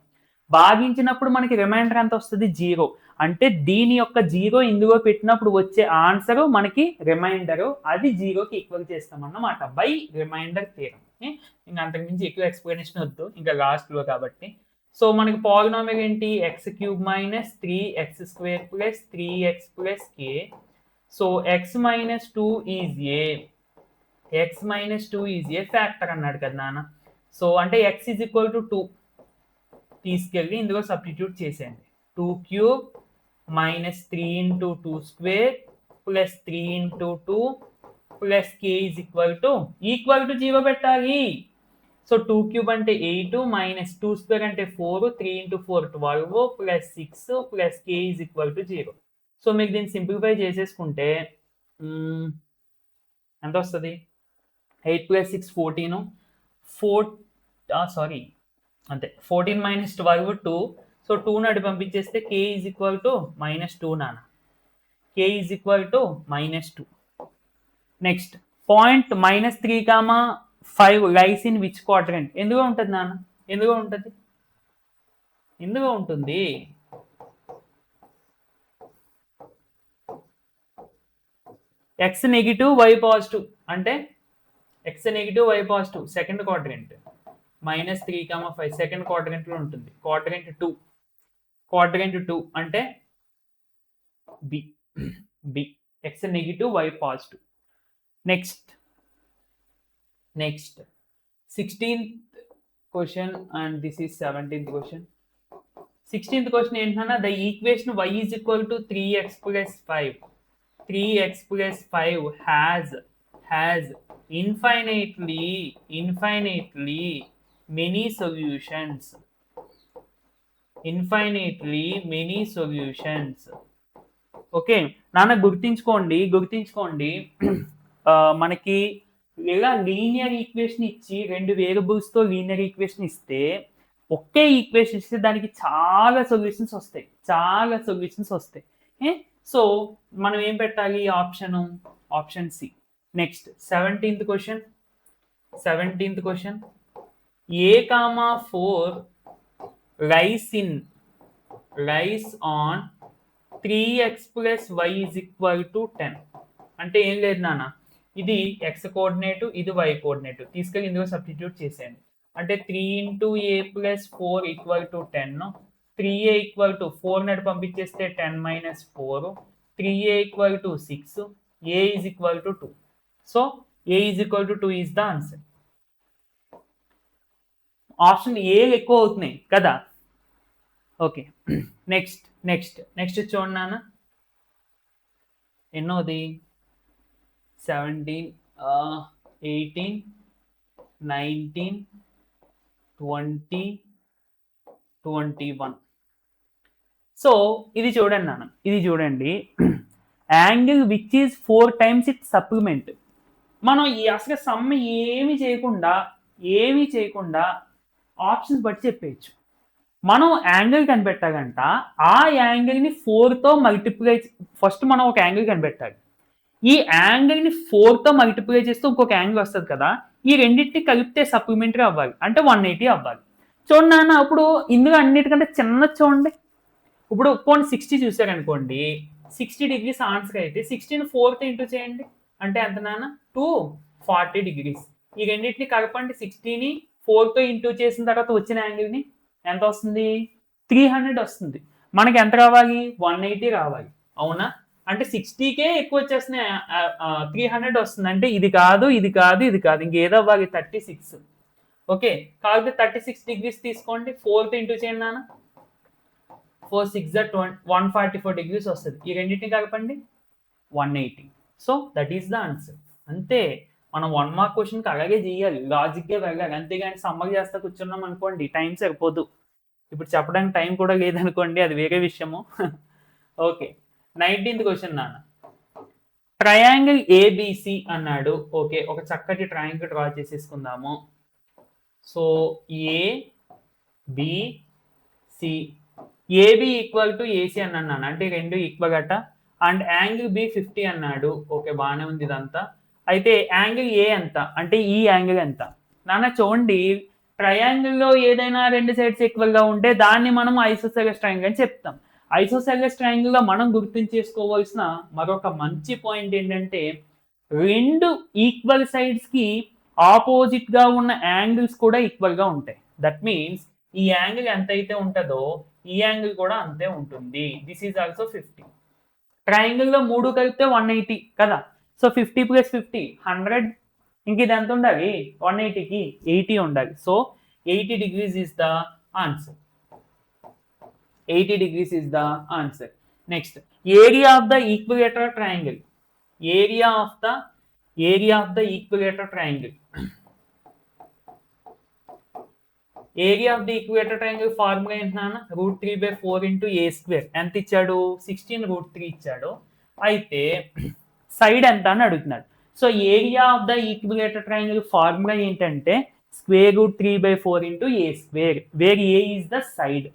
భాగించినప్పుడు మనకి రిమైండర్ ఎంత వస్తుంది, 0. అంటే దీని యొక్క 0 ఇందులో పెట్టినప్పుడు వచ్చే ఆన్సర్ మనకి రిమైండర్, అది 0కి ఈక్వల్ చేస్తాం అన్నమాట, బై రిమైండర్ థియరం. ఇంకా అంతకుమించి ఎక్కువ ఎక్స్ప్లెనేషన్ వద్దు ఇంకా లాస్ట్లో కాబట్టి. సో మనకి పాలినామియల్ ఏంటి, x³ minus 3x² plus 3x plus k. So x minus 2 is a factor అన్నాడు కదా నాన్న. సో అంటే x ఈజ్ ఈక్వల్ టు 2 తీసుకెళ్ళి ఇందులో సబ్స్టిట్యూట్ చేసేయండి. 2³ minus 3 into 2 square plus 3 into 2 plus k is equal to 0 పెట్టాలి. సో 2³ అంటే 8 మైనస్ 2 స్క్వేర్ అంటే 4, 3 into 4 12 plus 6 plus k is equal to 0. So మీకు దీన్ని సింప్లిఫై చేసేసుకుంటే ఎంత వస్తుంది, 8 ప్లస్ 6 14, అంతే. 14 మైనస్ 12 2. సో 2 అటు పంపించేస్తే k ఈజ్ ఈక్వల్ టు -2 నాన్న. k is equal to -2. Next, point -3, 5 lies in which quadrant. ఎందులో ఉంటుంది నాన్న, ఎందులో ఉంటుంది ఎక్స్ నెగిటివ్ వై పాజిటివ్ అంటే x negative why positive second quadrant -3,5 second quadrant లో ఉంటుంది. క్వాడ్రెంట్ 2 అంటే B B x negative why positive. Next 16th question and this is 17th question. 16th question ఏంటన్నా, the equation y is equal to 3x plus 5 has infinitely many solutions. Okay నాన్న గుర్తించుకోండి మనకి ఇలా linear equation ఇచ్చి 2 variables తో linear equation ఇస్తే ఒకే equation ఇస్తే దానికి చాలా సొల్యూషన్స్ వస్తాయి. సో మనం ఏం పెట్టాలి, option C. Next 17th question a,4 lies on 3x plus y is equal to 10. అంటే ఏం లేదు నాన్న, ఇది ఎక్స్ కోఆర్డినేట్, ఇది వై కోఆర్డినేట్, తీసుకెళ్ళి ఇందులో సబ్స్టిట్యూట్ చేసేయండి. అంటే 3 × a + 4 = 10. 3a = 4 నడు పంపించేస్తే 10 - 4, 3a = 6, a = 2. So a = 2 is the answer. Option A ఎక్కువ అవుతున్నాయి కదా. ఓకే నెక్స్ట్ చూడండి నాన్న, ఎన్నోది 17, 18, 19, 20, 21. సో ఇది చూడండి నాన్న, angle which is 4 times it supplement. మనం అసలు సమ్ ఏమి చేయకుండా ఆప్షన్స్ బట్టి చెప్పేయచ్చు. మనం యాంగిల్ కనిపెట్టాలంట, ఆ యాంగిల్ని 4తో మల్టిప్లై, ఫస్ట్ మనం ఒక యాంగిల్ కనిపెట్టాలి. ఈ యాంగిల్ని 4తో మల్టిప్లై చేస్తే ఇంకొక యాంగిల్ వస్తుంది కదా, ఈ రెండింటిని కలిపితే సప్లిమెంటరీ అవ్వాలి, అంటే 180 అవ్వాలి. చూడండి నాన్న, ఇప్పుడు ఇందులో అన్నిటికంటే చిన్నది చూడండి. ఇప్పుడు పోనీ 60 చూసారనుకోండి, 60 degrees ఆన్సర్ అయితే 60ని 4తో ఇంటూ చేయండి, అంటే ఎంత నాన్న, 240 degrees. ఈ రెండింటిని కలపండి, 60ని 4తో ఇంటూ చేసిన తర్వాత వచ్చిన యాంగిల్ని ఎంత వస్తుంది, 300 వస్తుంది. మనకి ఎంత రావాలి, 180 రావాలి, అవునా? అంటే 60కే ఎక్కువ వచ్చేస్తున్నాయి, 300 వస్తుంది. అంటే ఇది కాదు, ఇంకేదో అవ్వాలి, 36. ఓకే, కాబట్టి 36 degrees తీసుకోండి, 4తో ఇంటూ చేయండి నాన్న, 4 6 144 degrees వస్తుంది. ఈ రెండింటిని కలపండి, 180. So that is the answer. అంతే, మనం 1 మార్క్ క్వశ్చన్కి అలాగే చేయాలి, లాజిక్గా వెళ్ళాలి. అంతేగాని సమ్మర్ చేస్తా కూర్చున్నాం అనుకోండి, టైం సరిపోదు. ఇప్పుడు చెప్పడానికి టైం కూడా లేదనుకోండి, అది వేరే విషయము. ఓకే, 19th క్వశ్చన్ నాన్న, ట్రయాంగిల్ ఏబిసి అన్నాడు. ఓకే, ఒక చక్కటి ట్రయాంగిల్ డ్రా చేసేసుకుందాము. So ABC, AB equal to AC అన్నాను, అంటే 2 ఈక్వల్ అట. అండ్ యాంగిల్ బి 50 అన్నాడు. ఓకే, బాగానే ఉంది ఇదంతా. అయితే యాంగిల్ ఏ ఎంత, అంటే ఈ యాంగిల్ ఎంత నాన్న? చూడండి, ట్రయాంగిల్లో ఏదైనా 2 సైడ్స్ ఈక్వల్గా ఉంటే దాన్ని మనం ఐసోసెలస్ ట్రయాంగిల్ అని చెప్తాం. ఐసోసెలస్ ట్రయాంగిల్లో మనం గుర్తుంచేసుకోవాల్సిన మరొక మంచి పాయింట్ ఏంటంటే, 2 ఈక్వల్ సైడ్స్కి ఆపోజిట్గా ఉన్న యాంగిల్స్ కూడా ఈక్వల్గా ఉంటాయి. దట్ మీన్స్ ఈ యాంగిల్ ఎంత అయితే ఉంటుందో ఈ యాంగిల్ కూడా అంతే ఉంటుంది. This is also 50. ట్రయాంగిల్లో 3 కలిపితే 180 కదా. సో 50 + 50 100. ఇంక ఇది ఎంత ఉండాలి, 180కి 80 ఉండాలి. So 80 degrees is the answer. 80 degrees is the answer. Next, area of the equilateral triangle. Area of the equilateral triangle. Area of the equator triangle formula ఏంటన్నా, √3/4 × a². ఎంత ఇచ్చాడు, 16√3 ఇచ్చాడు. అయితే సైడ్ ఎంత అని అడుగుతున్నాడు. So area of the equilateral triangle formula ఏంటంటే √3/4 × a², where A is the side.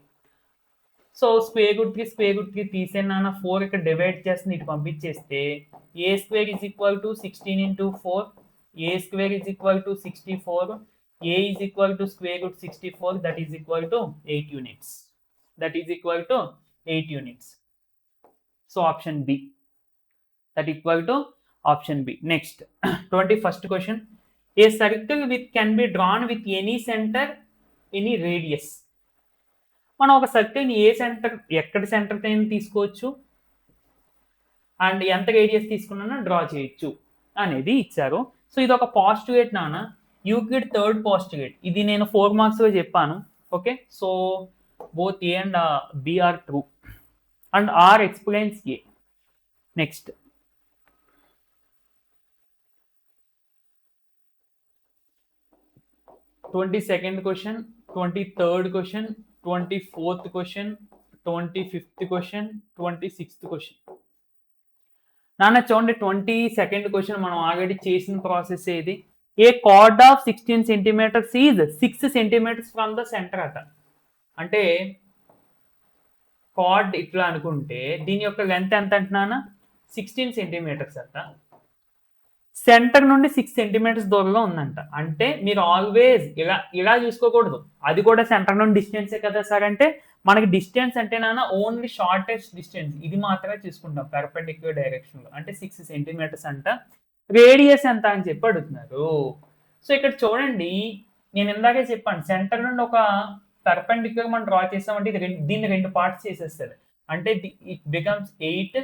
So √3 తీసేనా, 4 ఇక్కడ డివైడ్ చేస్తుంది, ఇటు పంపించేస్తే a² = 16 × 4, a² = 64, a is equal to √64, that is equal to 8 units. So option B, that equal to option B. Next 21st question, A circle can be drawn with any centre any radius. మనం ఒక సర్కిల్ని ఏ centre, ఎక్కడి centre అయినా తీసుకోవచ్చు and ఎంత radius తీసుకున్నా draw చేయొచ్చు అనేది ఇచ్చారు. సో ఇది ఒక పాస్టివేట్ నాన్న, యూక్లిడ్ థర్డ్ పాస్టివేట్. ఇది నేను 4 మార్క్స్లో చెప్పాను. Okay, so both A and B are true and R explains A. Next 22nd question, 23rd question, 24th question, 25th question, 26th question. నాన్న చూడండి, 22nd క్వశ్చన్ మనం ఆల్రెడీ చేసిన ప్రాసెస్ ఏది. A chord of 16 centimetres is 6 centimetres from the centre అట. అంటే card ఇట్లా అనుకుంటే దీని యొక్క లెంత్ ఎంత అంటున్నానా, 16 సెంటీమీటర్స్ అట. సెంటర్ నుండి 6 సెంటీమీటర్స్ దూరంలో ఉందంట. అంటే మీరు ఆల్వేస్ ఇలా చూసుకోకూడదు, అది కూడా సెంటర్ నుండి డిస్టెన్సే కదా సార్ అంటే, మనకి డిస్టెన్స్ అంటే నాన్న ఓన్లీ షార్టెస్ట్ డిస్టెన్స్ ఇది మాత్రమే చూసుకుంటాం పర్పెండిక్యులర్ డైరెక్షన్లో. అంటే 6 సెంటీమీటర్స్ అంట. రేడియస్ ఎంత అని చెప్పి అడుగుతున్నారు. సో ఇక్కడ చూడండి, నేను ఇందాకే చెప్పాను, సెంటర్ నుండి ఒక పర్పెండిక్యులర్ మనం డ్రా చేసామంటే దీన్ని 2 పార్ట్స్ చేసేస్తారు. అంటే ఇట్ బికమ్స్ 8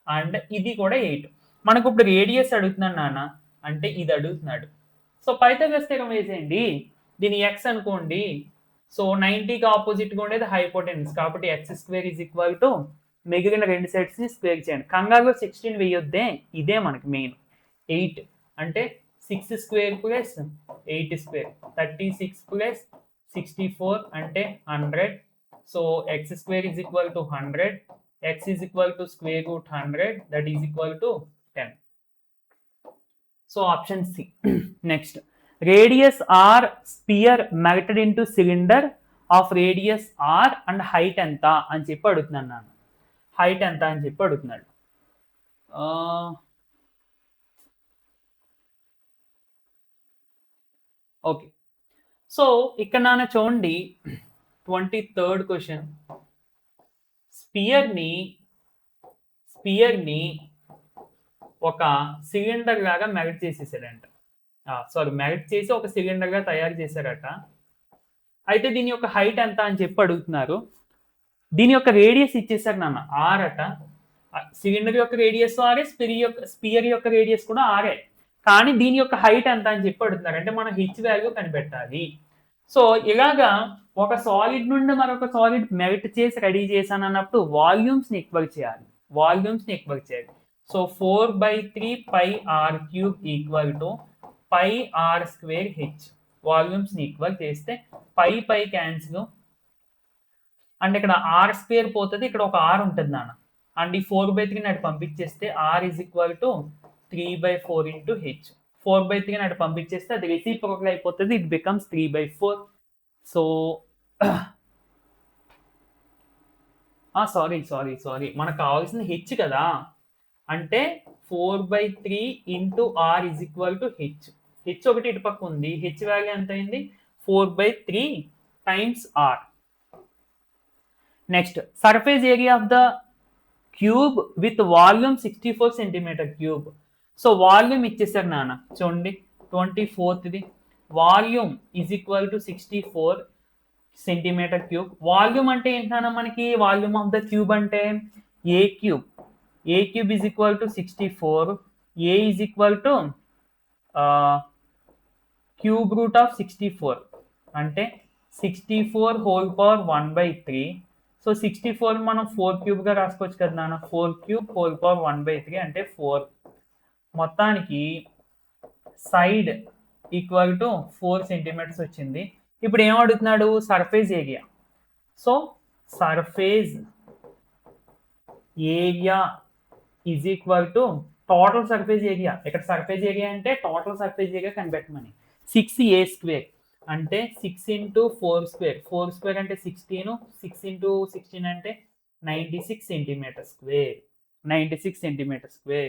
అండ్ ఇది కూడా 8. మనకు ఇప్పుడు రేడియస్ అడుగుతున్నాను నాన్న, అంటే ఇది అడుగుతున్నాడు. సో పైథాగరస్ థీరం వేసేయండి. దీని ఎక్స్ అనుకోండి. సో 90కి ఆపోజిట్గా ఉండేది హైపోటెన్యూస్, కాబట్టి x² మిగిలిన 2 సెట్స్ని స్క్వేర్ చేయండి. కంగారులో 16 వేయొద్దే, ఇదే మనకి మెయిన్. 8 అంటే 6² + 8², 36 + 64 అంటే 100. So x² 100, x √100, that is equal to 10. So option C. Next, radius R sphere melted into cylinder of radius R and height ఎంత అని చెప్పి అడుగుతున్నాను నాన్న. హైట్ ఎంత అని చెప్పి అడుగుతున్నాడు. ఓకే, సో ఇక్కడ నాన్న చూడండి 23rd క్వశ్చన్, స్పియర్ని ఒక సిలిండర్ లాగా మెల్ట్ చేసేసాడంట. మెల్ట్ చేసి ఒక సిలిండర్ గా తయారు చేశారట. అయితే దీని యొక్క హైట్ ఎంత అని చెప్పి అడుగుతున్నారు. దీని యొక్క రేడియస్ ఇచ్చేసారు నాన్న, ఆర్ అట. సిలిండర్ యొక్క రేడియస్ ఆరే, స్పియర్ యొక్క రేడియస్ కూడా ఆరే. కానీ దీని యొక్క హైట్ ఎంత అని చెప్పి అడుగుతున్నారు. అంటే మనం హెచ్ వాల్యూ కనిపెట్టాలి. సో ఇలాగా ఒక సాలిడ్ నుండి మరొక సాలిడ్ మెల్ట్ చేసి రెడీ చేశాను అన్నప్పుడు వాల్యూమ్స్ని ఈక్వల్ చేయాలి. So 4/3 πr³ πr²h. వాల్యూమ్స్ని ఈక్వల్ చేస్తే పై క్యాన్సిల్, అంటే ఇక్కడ r² పోతుంది, ఇక్కడ ఒక r ఉంటుంది నాన్న. అండ్ ఈ 4/3 అటు పంపించేస్తే r = 3/4 × h. 4/3 అటు పంపించేస్తే అది రెసిప్రోకల్ అయిపోతుంది, ఇట్ బికమ్స్ 3/4. సో సారీ మనకు కావాల్సింది హెచ్ కదా. అంటే 4/3 × r = h. హెచ్ ఒకటి ఇటు పక్క ఉంది, హెచ్ వాల్యూ ఎంత అయింది, 4/3 × r. Next, surface area of the cube with volume 64 cm³. So volume ఇచ్చేసారు నాన్న, చూడండి 24th వాల్యూమ్ = 64 cm³. వాల్యూమ్ అంటే ఏంటన్నా, మనకి వాల్యూమ్ ఆఫ్ ద క్యూబ్ అంటే a³ = 64, a = cube root of 64 అంటే 64^1/3. సో 64 మనం 4³ గా రాసుకోవచ్చు కదా నాన్న. 4³ 1/3 అంటే 4. మొత్తానికి సైడ్ = 4 cm వచ్చింది. ఇప్పుడు ఏం అడుగుతున్నాడు, surface area. So surface area = total surface area. ఇక్కడ సర్ఫేస్ ఏరియా అంటే టోటల్ సర్ఫేస్ ఏరియా కనిపెట్టమని. 6a² అంటే 6 × 4² 4² అంటే 16, 6 × 16 అంటే 96 cm².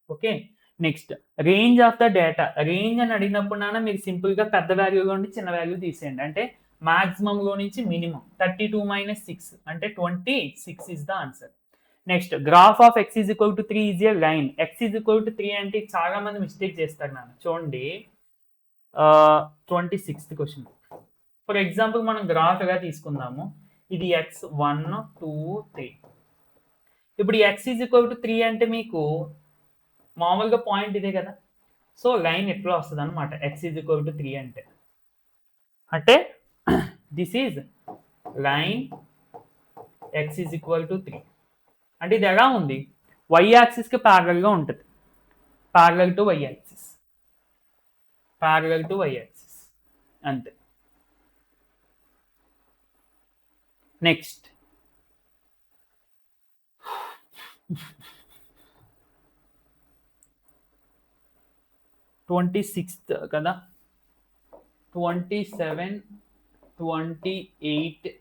Okay, next, range of the data. Range అని అడిగినప్పుడు నాన్న మీరు సింపుల్గా పెద్ద వాల్యూలో ఉండి చిన్న వాల్యూ తీసేయండి. అంటే మాక్సిమంలో నుంచి మినిమం 32 - 6 అంటే 26 is the answer. Next graph of x is equal to 3 is a line. x is equal to 3 అంటే చాలా మంది మిస్టేక్ చేస్తారు నాన్న. చూడండి 26th క్వశ్చన్. ఫర్ ఎగ్జాంపుల్ మనం గ్రాఫ్ గా తీసుకుందాము. ఇది x 1 2 3. ఇప్పుడు x ఈజ్ ఈక్వల్ టు 3 అంటే మీకు మామూలుగా పాయింట్ ఇదే కదా. సో లైన్ ఎట్లా వస్తుంది అనమాట x ఈజ్ ఈక్వల్ టు 3 అంటే this is line x is equal to 3. అంటే ఇది ఎలా ఉంది, y యాక్సిస్ కి ప్యారలల్ గా ఉంటుంది. Parallel to y axis, parallel to y axis అంతే. నెక్స్ట్ 26th కదా, 27 28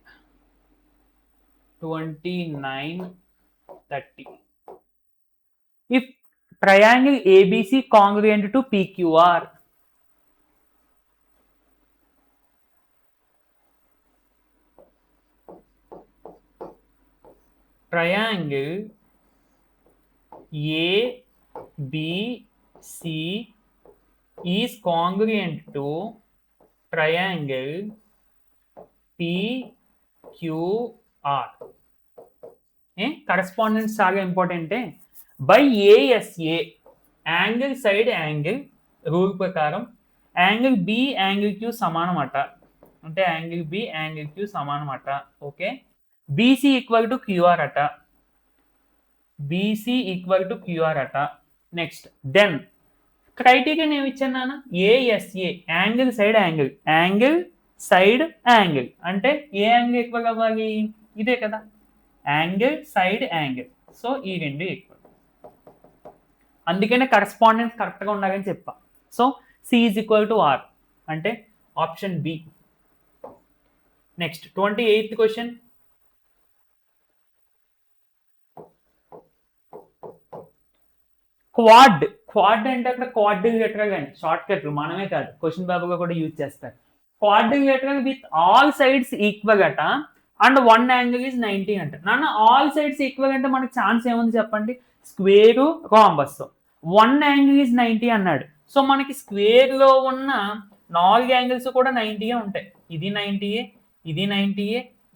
29 30. If triangle ABC congruent to PQR, triangle ABC is congruent to triangle PQR. Correspondence చాలా ఇంపార్టెంటే. By ASA angle side angle rule ప్రకారం angle B angle Q సమానం అట. అంటే angle B angle Q సమానం అట. Okay, BC equal to QR అట. BC equal to QR అట. నెక్స్ట్ దెన్ క్రైటీరియా ఏమి ఇచ్చాను నాన్న, ASA angle side angle, angle side angle అంటే ఏ యాంగిల్ ఈక్వల్ అవ్వాలి, ఇదే కదా యాంగిల్ సైడ్ యాంగిల్. సో ఈ రెండు ఈక్వల్, అందుకనే కరెస్పాండెన్స్ కరెక్ట్గా ఉండాలని చెప్పా. So C is equal to R అంటే option B. Next 28th question. Quad, quad అంటే అక్కడ క్వాడ్రిలేటరల్ అని షార్ట్ కట్లు మనమే కాదు క్వశ్చన్ పేపర్గా కూడా యూజ్ చేస్తారు. Quadrilateral with all sides equal అట అండ్ వన్ యాంగిల్ ఈజ్ 90 అంట. నాన్న ఆల్ సైడ్స్ ఈక్వల్ అంటే మనకి ఛాన్స్ ఏముంది చెప్పండి, square rhombus. One angle is 90 అన్నాడు. సో మనకి స్క్వేర్ లో ఉన్న 4 యాంగిల్స్ కూడా 90 ఉంటాయి. ఇది 90, ఇది 90,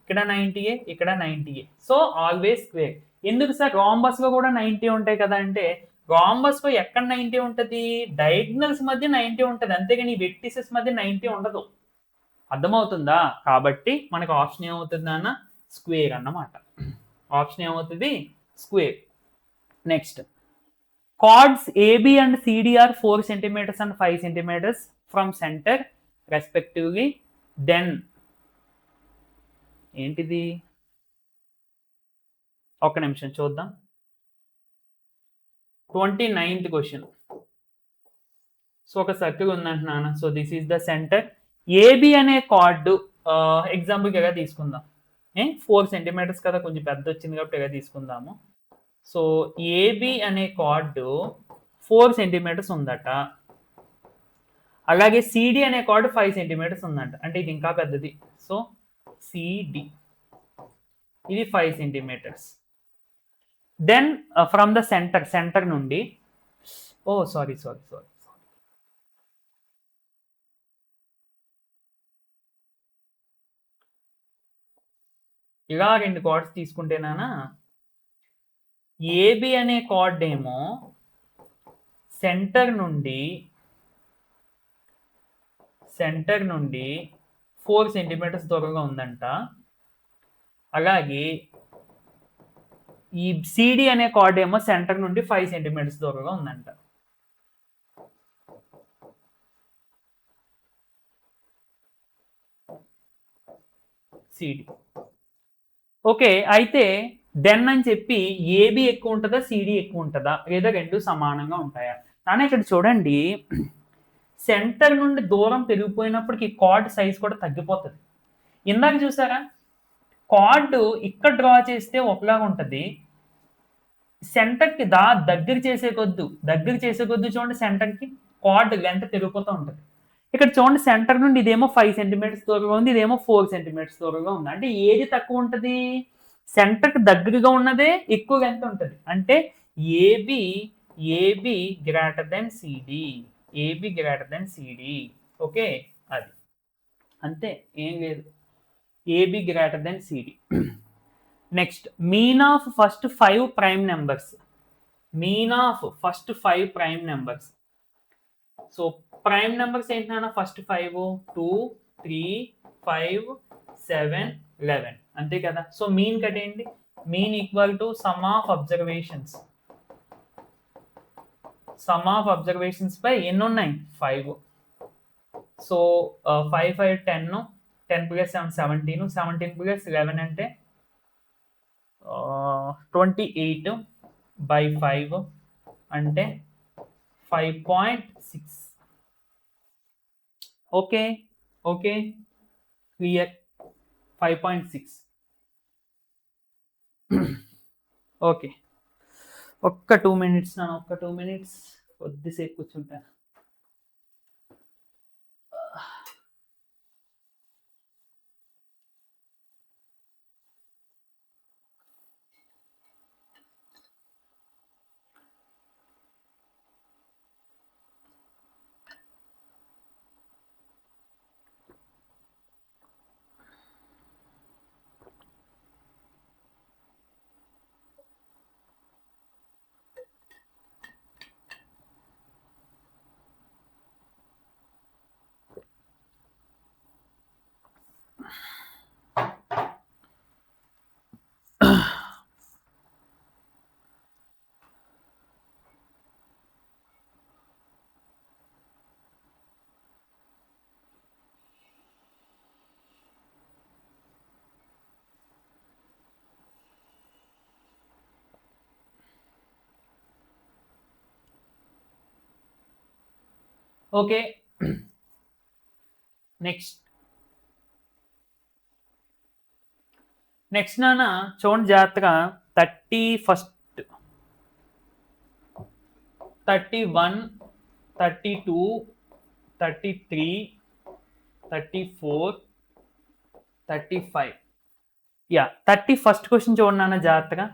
ఇక్కడ 90, ఇక్కడ 90. So always square. ఎందుకు సార్ రాంబస్ లో కూడా 90 ఉంటాయి కదా అంటే, రాంబస్ లో ఎక్కడ 90 ఉంటుంది, డయాగ్నల్స్ మధ్య 90 ఉంటుంది, అంతేగాని వెర్టిసెస్ మధ్య 90 ఉండదు. అర్థమవుతుందా? కాబట్టి మనకు ఆప్షన్ ఏమవుతుంది అన్న, స్క్వేర్ అన్నమాట. ఆప్షన్ ఏమవుతుంది, square. Next chords AB and CD are 4 centimeters and 5 centimeters from centre respectively. Then ఏంటిది, ఒక్క నిమిషం చూద్దాం. 29th question. సో ఒక సర్కిల్ ఉందంటున్నాను. So this is the centre. AB అనే కార్డు ఎగ్జాంపుల్ ఎలా తీసుకుందాం, 4 centimeters కదా, కొంచెం పెద్ద వచ్చింది కాబట్టి ఎలా తీసుకుందాము. సో ఏబి అనే కార్డు 4 centimeters ఉందట. అలాగే సిడి అనే కార్డు 5 centimeters ఉందంట. అంటే ఇది ఇంకా పెద్దది. సో సిడి ఇది 5 centimeters. Then from the centre, centre నుండి సారీ ఇలా 2 కార్డ్స్ తీసుకుంటేనా, ఏబి అనే కార్డ్ ఏమో సెంటర్ నుండి 4 centimeters దూరంగా ఉందంట. అలాగే ఈ సిడి అనే కార్డ్ ఏమో సెంటర్ నుండి 5 centimeters దూరంగా ఉందంట. CD okay. అయితే దెన్ అని చెప్పి ఏబి ఎక్కువ ఉంటుందా, సిడి ఎక్కువ ఉంటుందా, లేదా రెండు సమానంగా ఉంటాయా? కానీ ఇక్కడ చూడండి, సెంటర్ నుండి దూరం పెరిగిపోయినప్పటికీ కార్డ్ సైజ్ కూడా తగ్గిపోతుంది. ఇందాక చూసారా, కార్డు ఇక్కడ డ్రా చేస్తే ఒకలాగా ఉంటుంది, సెంటర్కి దగ్గర చేసే కొద్దు చూడండి, సెంటర్కి కార్డ్ లెంత్ పెరిగిపోతూ ఉంటుంది. ఇక్కడ చూడండి, సెంటర్ నుండి ఇదేమో 5 centimeters దూరంగా ఉంది, ఇదేమో 4 centimeters దూరంగా ఉంది. అంటే ఏది తక్కువ ఉంటుంది, సెంటర్కి దగ్గరగా ఉన్నదే ఎక్కువ ఎంత ఉంటుంది అంటే AB AB greater than CD, AB greater than CD. Okay, అది అంతే, ఏం లేదు. AB greater than CD. Next mean of first 5 prime numbers, mean of first 5 prime numbers. So prime numbers ఏంటన్నా ఫస్ట్ 5 2 3 5 7 11 అంతే కదా. సో మీన్ కట్టేయండి, mean equal to sum of observations, sum of observations పై ఎన్ని ఉన్నాయి 5. సో 5 5 10, 10 ప్లస్ 7 17, 17 ప్లస్ 11 అంటే 28/5 అంటే 5.6. Okay okay clear, 5.6. Okay, ఒక్క 2 minutes నాన్న, ఒక్క 2 minutes కొద్దిసేపు కూర్చుంటాను. ఓకే, నెక్స్ట్ నాన్న చూడండి జాగ్రత్తగా. 31, 31, 32, 33, 34, 35. యా 31st క్వశ్చన్ చూడండి నాన్న జాగ్రత్తగా.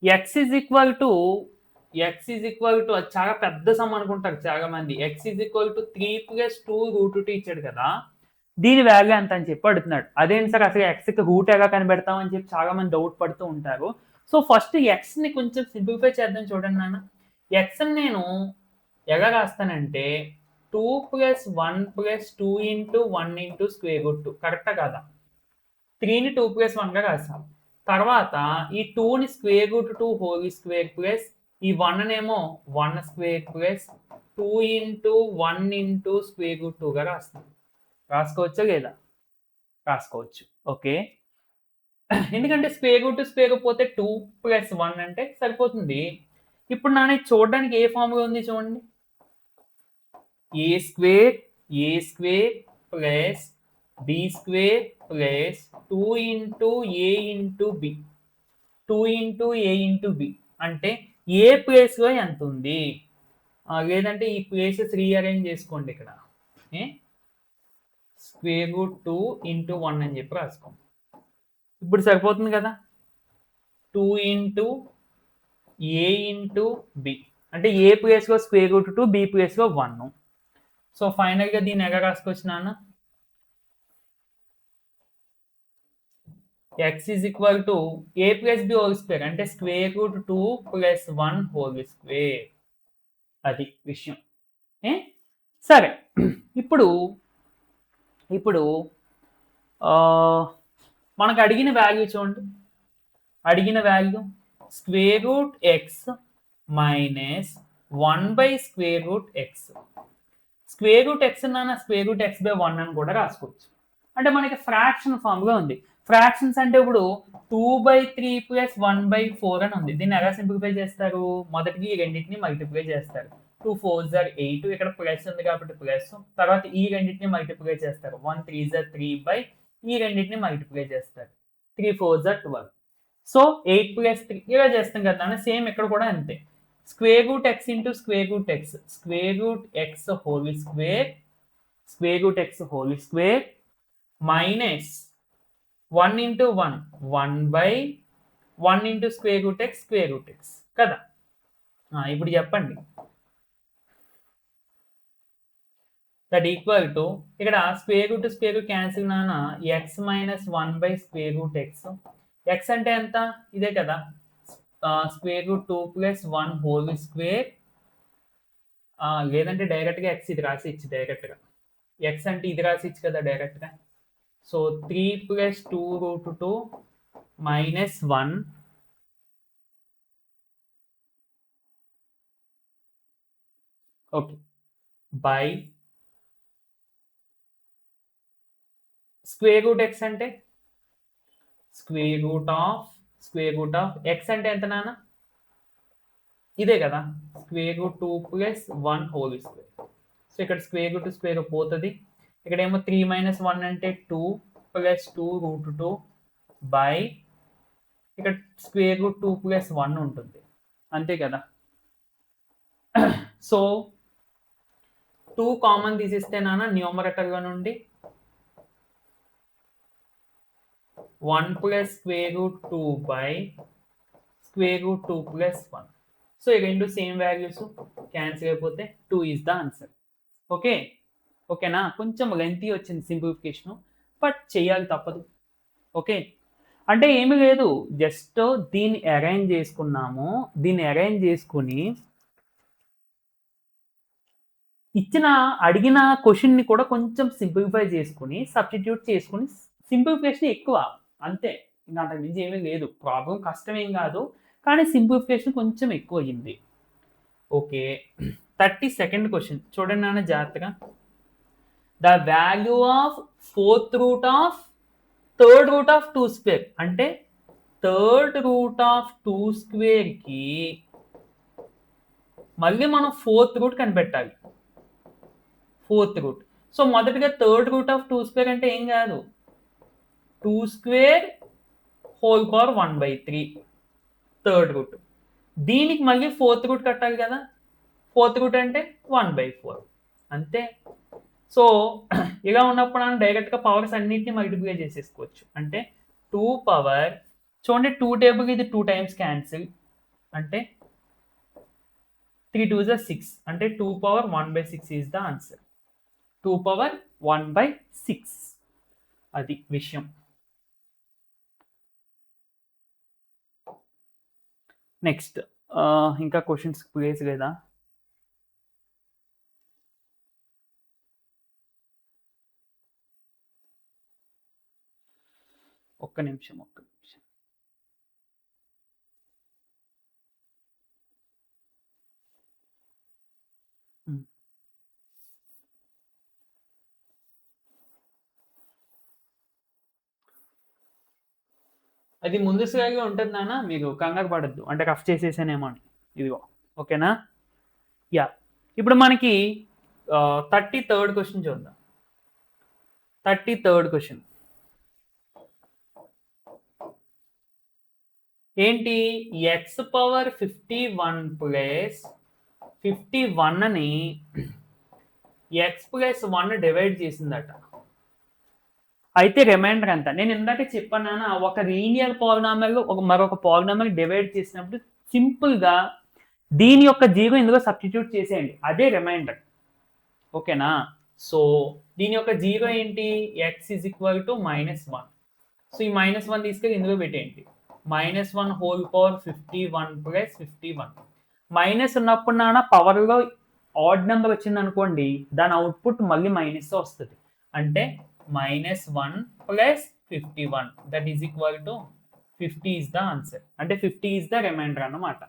ఎక్స్ ఈజ్ ఈక్వల్ టు అది చాలా పెద్ద సమ్ అనుకుంటారు చాలా మంది. ఎక్స్ ఈజ్ ఈక్వల్ టు 3 + 2√2 ఇచ్చాడు కదా, దీని వాల్యూ ఎంత అని చెప్పి అడుగుతున్నాడు. అదేంటి సార్ అసలు ఎక్స్కి రూట్ ఎలా కనిపెడతాం అని చెప్పి చాలా మంది డౌట్ పడుతూ ఉంటారు. సో ఫస్ట్ ఎక్స్ని కొంచెం సింప్లిఫై చేద్దాం చూడండి నాన్న. ఎక్స్ని నేను ఎలా రాస్తానంటే 2 + 1 + 2 × 1 × √2 కరెక్టా కదా. 3ని 2 + 1గా రాస్తాం. తర్వాత ఈ 2ని √2 హోల్ స్క్వేర్ ప్లస్ ఈ 1నేమో 1² ప్లస్ 2 × 1 × √2గా రాస్తాం. రాసుకోవచ్చా లేదా? రాసుకోవచ్చు. ఓకే, ఎందుకంటే √2 పోతే 2 + 1 అంటే సరిపోతుంది. ఇప్పుడు నాన్న చూడడానికి ఏ ఫామ్గా ఉంది చూడండి. a² plus b² plus 2 × a × b, 2 × a × b అంటే ఏ ప్లేస్లో ఎంత ఉంది. లేదంటే ఈ ప్లేసెస్ రీఅరేంజ్ చేసుకోండి. ఇక్కడ √2 × 1 అని చెప్పి రాసుకోండి. ఇప్పుడు సరిపోతుంది కదా. 2 × a × b అంటే ఏ ప్లేస్లో √2, బి ప్లేస్లో 1. సో ఫైనల్గా దీన్ని ఎలా రాసుకోవచ్చు నాన్న. X is equal to a + b whole square అంటే √2 + 1 హోల్ స్క్వేర్. అది విషయం. సరే, ఇప్పుడు మనకు అడిగిన వాల్యూ చూడండి. అడిగిన వాల్యూ √x - 1/√x. √x నాన్న √x/1 అని కూడా రాసుకోవచ్చు. అంటే మనకి ఫ్రాక్షన్ ఫామ్గా ఉంది. ఫ్రాక్షన్స్ అంటే ఇప్పుడు 2/3 + 1/4 అని ఉంది. దీన్ని ఎలా సింప్లిఫై చేస్తారు? మొదటికి ఈ రెండింటిని మల్టిప్లై చేస్తారు. 2 4s are 8, ఇక్కడ ప్లస్ ఉంది కాబట్టి ప్లస్. తర్వాత ఈ రెండింటిని మల్టిప్లై చేస్తారు. 1 3s are 3 ఈ రెండింటిని మల్టిప్లై చేస్తారు. 3 4s are 12. సో 8 + 3 ఇలా చేస్తాం కదా. సేమ్ ఇక్కడ కూడా అంతే. √x × √x, √x whole square, √x whole square minus 1 into 1 1 by 1 into square root x కదా. ఇప్పుడు చెప్పండి. దట్ ఈక్వల్ టు ఇక్కడ స్క్వేర్ రూట్ క్యాన్సిల్ నాన్న X minus 1 by square root X. X అంటే ఎంత? ఇదే కదా, square root 2 plus 1 whole square. లేదంటే డైరెక్ట్గా ఎక్స్ ఇది రాసి ఇచ్చి డైరెక్ట్గా ఎక్స్ అంటే ఇది రాసి ఇచ్చు కదా డైరెక్ట్గా. So 3 plus 2 root 2 minus 1 okay by square root X అంటే స్క్వేర్ రూట్ ఆఫ్ ఎక్స్ అంటే ఎంత నాన్న? ఇదే కదా, square root 2 plus 1 whole square. So ఇక్కడ స్క్వేర్ రూట్ పోతుంది. ఇక్కడ ఏమో 3 మైనస్ 1 అంటే 2 ప్లస్ 2 రూట్ 2 బై ఇక్కడ స్క్వేర్ రూట్ 2 ప్లస్ 1 ఉంటుంది, అంతే కదా. సో 2 కామన్ తీసిస్తే నాన్న న్యూమరేటర్గా నుండి 1 plus square root 2 by square root 2 plus 1. So ఈ రెండు సేమ్ వాల్యూస్ క్యాన్సిల్ అయిపోతే 2 ఈజ్ ద ఆన్సర్. ఓకేనా, కొంచెం లెంతీ వచ్చింది సింప్లిఫికేషన్, బట్ చేయాలి తప్పదు. ఓకే, అంటే ఏమీ లేదు, జస్ట్ దీన్ని అరేంజ్ చేసుకున్నాము. దీన్ని అరేంజ్ చేసుకుని అడిగిన క్వశ్చన్ని కూడా కొంచెం సింప్లిఫై చేసుకుని సబ్స్టిట్యూట్ చేసుకుని, సింప్లిఫికేషన్ ఎక్కువ అంతే, ఇంకా అంతకు మించి ఏమీ లేదు. ప్రాబ్లం కష్టమేం కాదు, కానీ సింప్లిఫికేషన్ కొంచెం ఎక్కువ అయ్యింది. ఓకే, 32nd క్వశ్చన్ చూడండి నాన్న జాగ్రత్తగా. The value of fourth root of third root of 2 square అంటే థర్డ్ రూట్ ఆఫ్ 2 స్క్వేర్కి మళ్ళీ మనం ఫోర్త్ రూట్ కనిపెట్టాలి. Fourth root. సో మొదటిగా థర్డ్ రూట్ ఆఫ్ 2 స్క్వేర్ అంటే ఏం కాదు, 2 square whole power 1/3 third root. దీనికి మళ్ళీ ఫోర్త్ రూట్ కట్టాలి కదా, ఫోర్త్ రూట్ అంటే 1/4 అంతే. సో ఇలా ఉన్నప్పుడు మనం డైరెక్ట్గా పవర్స్ అన్నింటినీ మల్టిప్లై చేసేసుకోవచ్చు. అంటే 2 పవర్ చూడండి 2 టేబుల్ ఇది 2 టైమ్స్ క్యాన్సిల్ అంటే 3 2 6 అంటే 2 power 1/6 is the answer. 2 power 1/6 అది విషయం. నెక్స్ట్ ఇంకా క్వశ్చన్స్ ప్లేస్ లేదా? ఒక్క నిమిషం. అది ముందు సారిగా ఉంటుంది నాన్న, మీరు కంగారు పడద్దు, అంటే రఫ్ చేసేసానేమో అని. ఇదిగో ఓకేనా. యా, ఇప్పుడు మనకి 33rd క్వశ్చన్ చూద్దాం. 33rd క్వశ్చన్ ఏంటి? ఎక్స్ పవర్ 51 ప్లస్ 51ని ఎక్స్ ప్లస్ 1 డివైడ్ చేసిందట. అయితే రిమైండర్ ఎంత? నేను ఇందాక చెప్పాను, ఒక లీనియర్ పాలినామియల్ మరొక పాలినామియల్ డివైడ్ చేసినప్పుడు సింపుల్గా దీని యొక్క జీరో ఇందులో సబ్స్టిట్యూట్ చేసేయండి, అదే రిమైండర్. ఓకేనా. సో దీని యొక్క జీరో ఏంటి? X is equal to -1. So ఈ -1 తీసుకెళ్ళి ఇందులో పెట్టేయండి. -1 హోల్ పవర్ 51 ప్లస్ 51. మైనస్ ఉన్నప్పుడు నాన్న పవర్లో ఆడ్ నెంబర్ వచ్చింది అనుకోండి, దాని అవుట్పుట్ మళ్ళీ మైనస్ వస్తుంది. అంటే -1 plus 51 that is equal to 50 is the answer. అంటే 50 ఈజ్ ద రిమైండర్ అన్నమాట.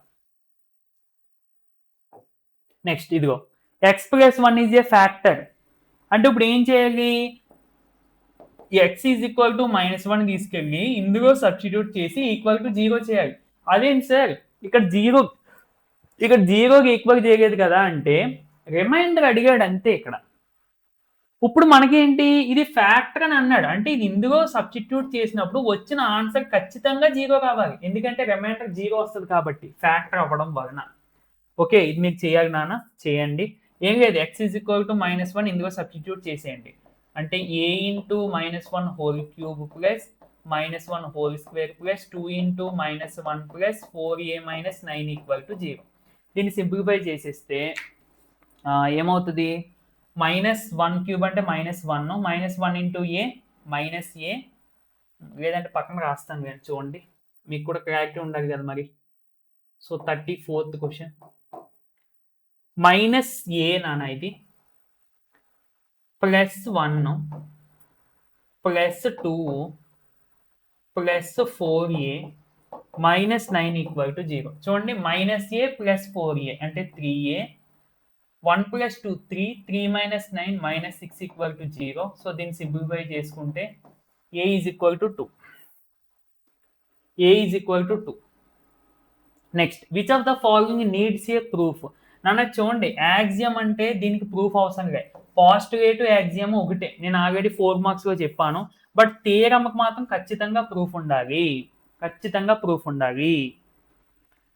నెక్స్ట్ ఇదిగో X plus 1 is a factor. అంటే ఇప్పుడు ఏం చేయాలి? ఎక్స్ ఈజ్ ఈక్వల్ టు -1 తీసుకెళ్ళి ఇందులో సబ్స్టిట్యూట్ చేసి ఈక్వల్ టు 0 చేయాలి. అదేంటి సార్ ఇక్కడ జీరోకి ఈక్వల్ చేయలేదు కదా అంటే రిమైండర్ అడిగాడు అంతే. ఇక్కడ ఇప్పుడు మనకేంటి, ఇది ఫ్యాక్టర్ అని అన్నాడు అంటే ఇది ఇందులో సబ్స్టిట్యూట్ చేసినప్పుడు వచ్చిన ఆన్సర్ ఖచ్చితంగా 0 రావాలి, ఎందుకంటే రిమైండర్ 0 వస్తుంది కాబట్టి ఫ్యాక్టర్ అవ్వడం వలన. ఓకే, ఇది మీకు చేయాలి నాన్న, చేయండి. ఏం లేదు, ఎక్స్ ఈజ్ ఈక్వల్ టు -1 ఇందులో సబ్స్టిట్యూట్ చేసేయండి. అంటే a into -1 whole cube plus -1 whole square plus 2 into -1 plus 4a minus 9 equal to 0. దీన్ని సింప్లిఫై చేసేస్తే ఏమవుతుంది, -1³ అంటే -1, -1 ఇంటూ ఏ మైనస్ ఏ, లేదంటే పక్కన రాస్తాను కానీ చూడండి మీకు కూడా క్లారిటీ ఉండాలి కదా మరి. సో 34th క్వశ్చన్ -a నాన్న ఇది +1 +2 +4a -9 ఈక్వల్ టు 0. చూడండి -a + 4a అంటే 3a, 1 + 2 3, 3 - 9 -6 ఈక్వల్ టు 0. సో దీన్ని సింప్లిఫై చేసుకుంటే a is equal to 2. a is equal to 2. Next, which of the following needs a proof. నాన్న చూడండి, యాక్సియం అంటే దీనికి ప్రూఫ్ అవసరం లేదు. పాస్టులేటివ్ యాక్సియం ఒకటే, నేను ఆల్రెడీ 4 మార్క్స్లో చెప్పాను. బట్ థియరమ్కి మాత్రం ఖచ్చితంగా ప్రూఫ్ ఉండాలి, ఖచ్చితంగా ప్రూఫ్ ఉండాలి.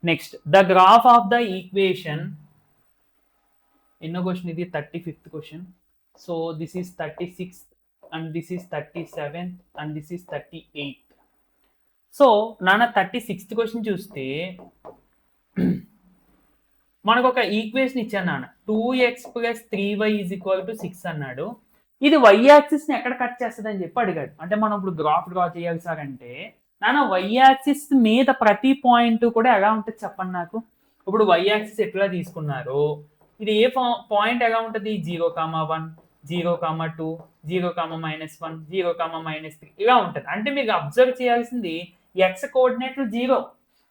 Next, the graph of the equation, ఎన్నో క్వశ్చన్ ఇది, 35th question. So this is 36th and this is 37th and this is 38th. So నాన్న 36th క్వశ్చన్ చూస్తే మనకు ఒక ఈక్వేషన్ ఇచ్చాను నాన్న, 2x + 3y = 6 అన్నాడు. ఇది y యాక్సిస్ ని ఎక్కడ కట్ చేస్తుంది అని చెప్పి అడిగాడు. అంటే మనం ఇప్పుడు గ్రాఫ్ డ్రా చేయాలి సార్ అంటే, నాన్న y యాక్సిస్ మీద ప్రతి పాయింట్ కూడా ఎలా ఉంటుంది చెప్పండి నాకు. ఇప్పుడు y యాక్సిస్ ఎట్లా తీసుకున్నారు, ఇది ఏ పాయింట్ ఎలా ఉంటుంది, 0,1, 0,2, 0,-1, 0,-3 ఇలా ఉంటుంది. అంటే మీకు అబ్జర్వ్ చేయాల్సింది x కోఆర్డినేట్లు 0,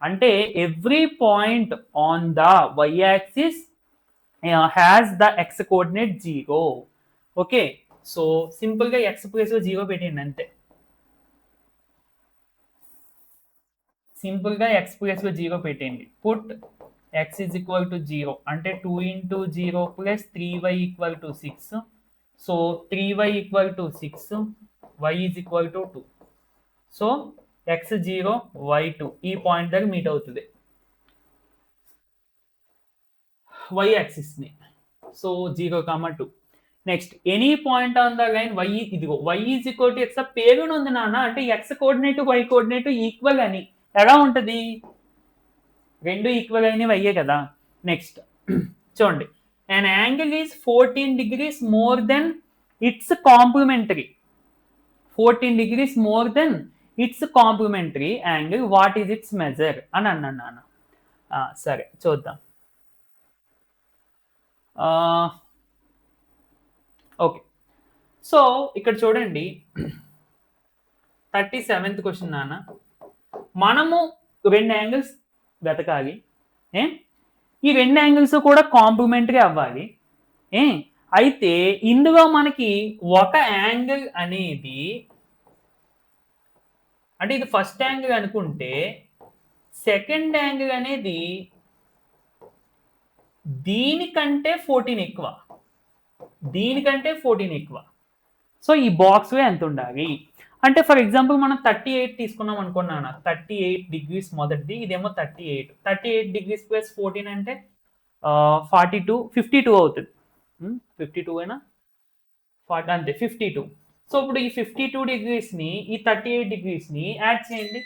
అంటే every point on the y axis has the x coordinate 0. Okay, so simple గా x ప్లేస్ లో 0 పెట్టండి అంతే. సింపుల్ గా x ప్లేస్ లో 0 పెట్టండి. Put x is equal to 0 అంటే 2 into 0 plus 3y equal to 6. So 3y equal to 6, y is equal to 2. So x 0, y 2 ఈ point దగ్గర మీట్ అవుతుంది y యాక్సిస్ ని. So 0,2. Next, any point on the line y, ఇదిగో y is equal to x పేరుని ఉంది నాన్న, అంటే x coordinate y coordinate equal అని. ఎలా ఉంటుంది, రెండు ఈక్వల్ అయినవి అయ్యే కదా. నెక్స్ట్ చూడండి, an angle is 14 degrees more than its complementary, 14 degrees more than its complementary angle, what is its measure అని అన్నాను నాన్న. సరే చూద్దాం. ఓకే, సో ఇక్కడ చూడండి 37th క్వశ్చన్ నాన్న, మనము రెండు యాంగిల్స్ వెతకాలి. ఈ రెండు యాంగిల్స్ కూడా కాంప్లిమెంటరీ అవ్వాలి. అయితే ఇందులో మనకి ఒక యాంగిల్ అనేది, అంటే ఇది ఫస్ట్ యాంగిల్ అనుకుంటే, సెకండ్ యాంగిల్ అనేది దీనికంటే 14 ఎక్కువ, దీనికంటే 14 ఎక్కువ. సో ఈ బాక్స్ ఎంత ఉండాలి అంటే, ఫర్ ఎగ్జాంపుల్ మనం 38 తీసుకున్నాం అనుకున్నాను, 38 degrees మొదటిది, ఇదేమో 38 degrees ప్లస్ 14 అంటే 42, 52 అవుతుంది. 52 అయినా 40 అంతే 52. సో ఇప్పుడు ఈ 52 degrees ని ఈ 38 degrees ని యాడ్ చేయండి.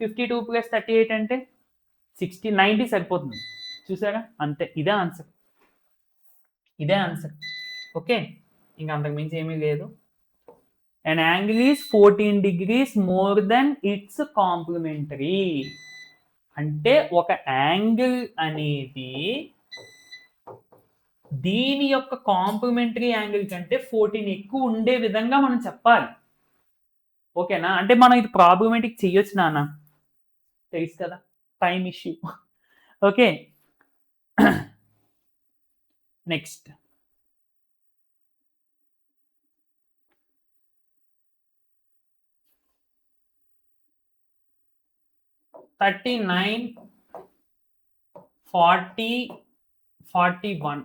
52 + 38 అంటే 60, 90 సరిపోతుంది. చూసారా, అంతే, ఇదే ఆన్సర్, ఇదే ఆన్సర్. ఓకే, ఇంకా అంతకు మించి ఏమీ లేదు. An angle is 14 degrees more than its complementary. అంటే ఒక యాంగిల్ అనేది దీని యొక్క కాంప్లిమెంటరీ యాంగిల్ కంటే 14 ఎక్కువ ఉండే విధంగా మనం చెప్పాలి. ఓకేనా, అంటే మనం ఇది ప్రాబ్లమేటిక్ చెయ్యొచ్చు నాన్న, తెలుసు కదా, time issue. Okay, next, (39, 40, 41).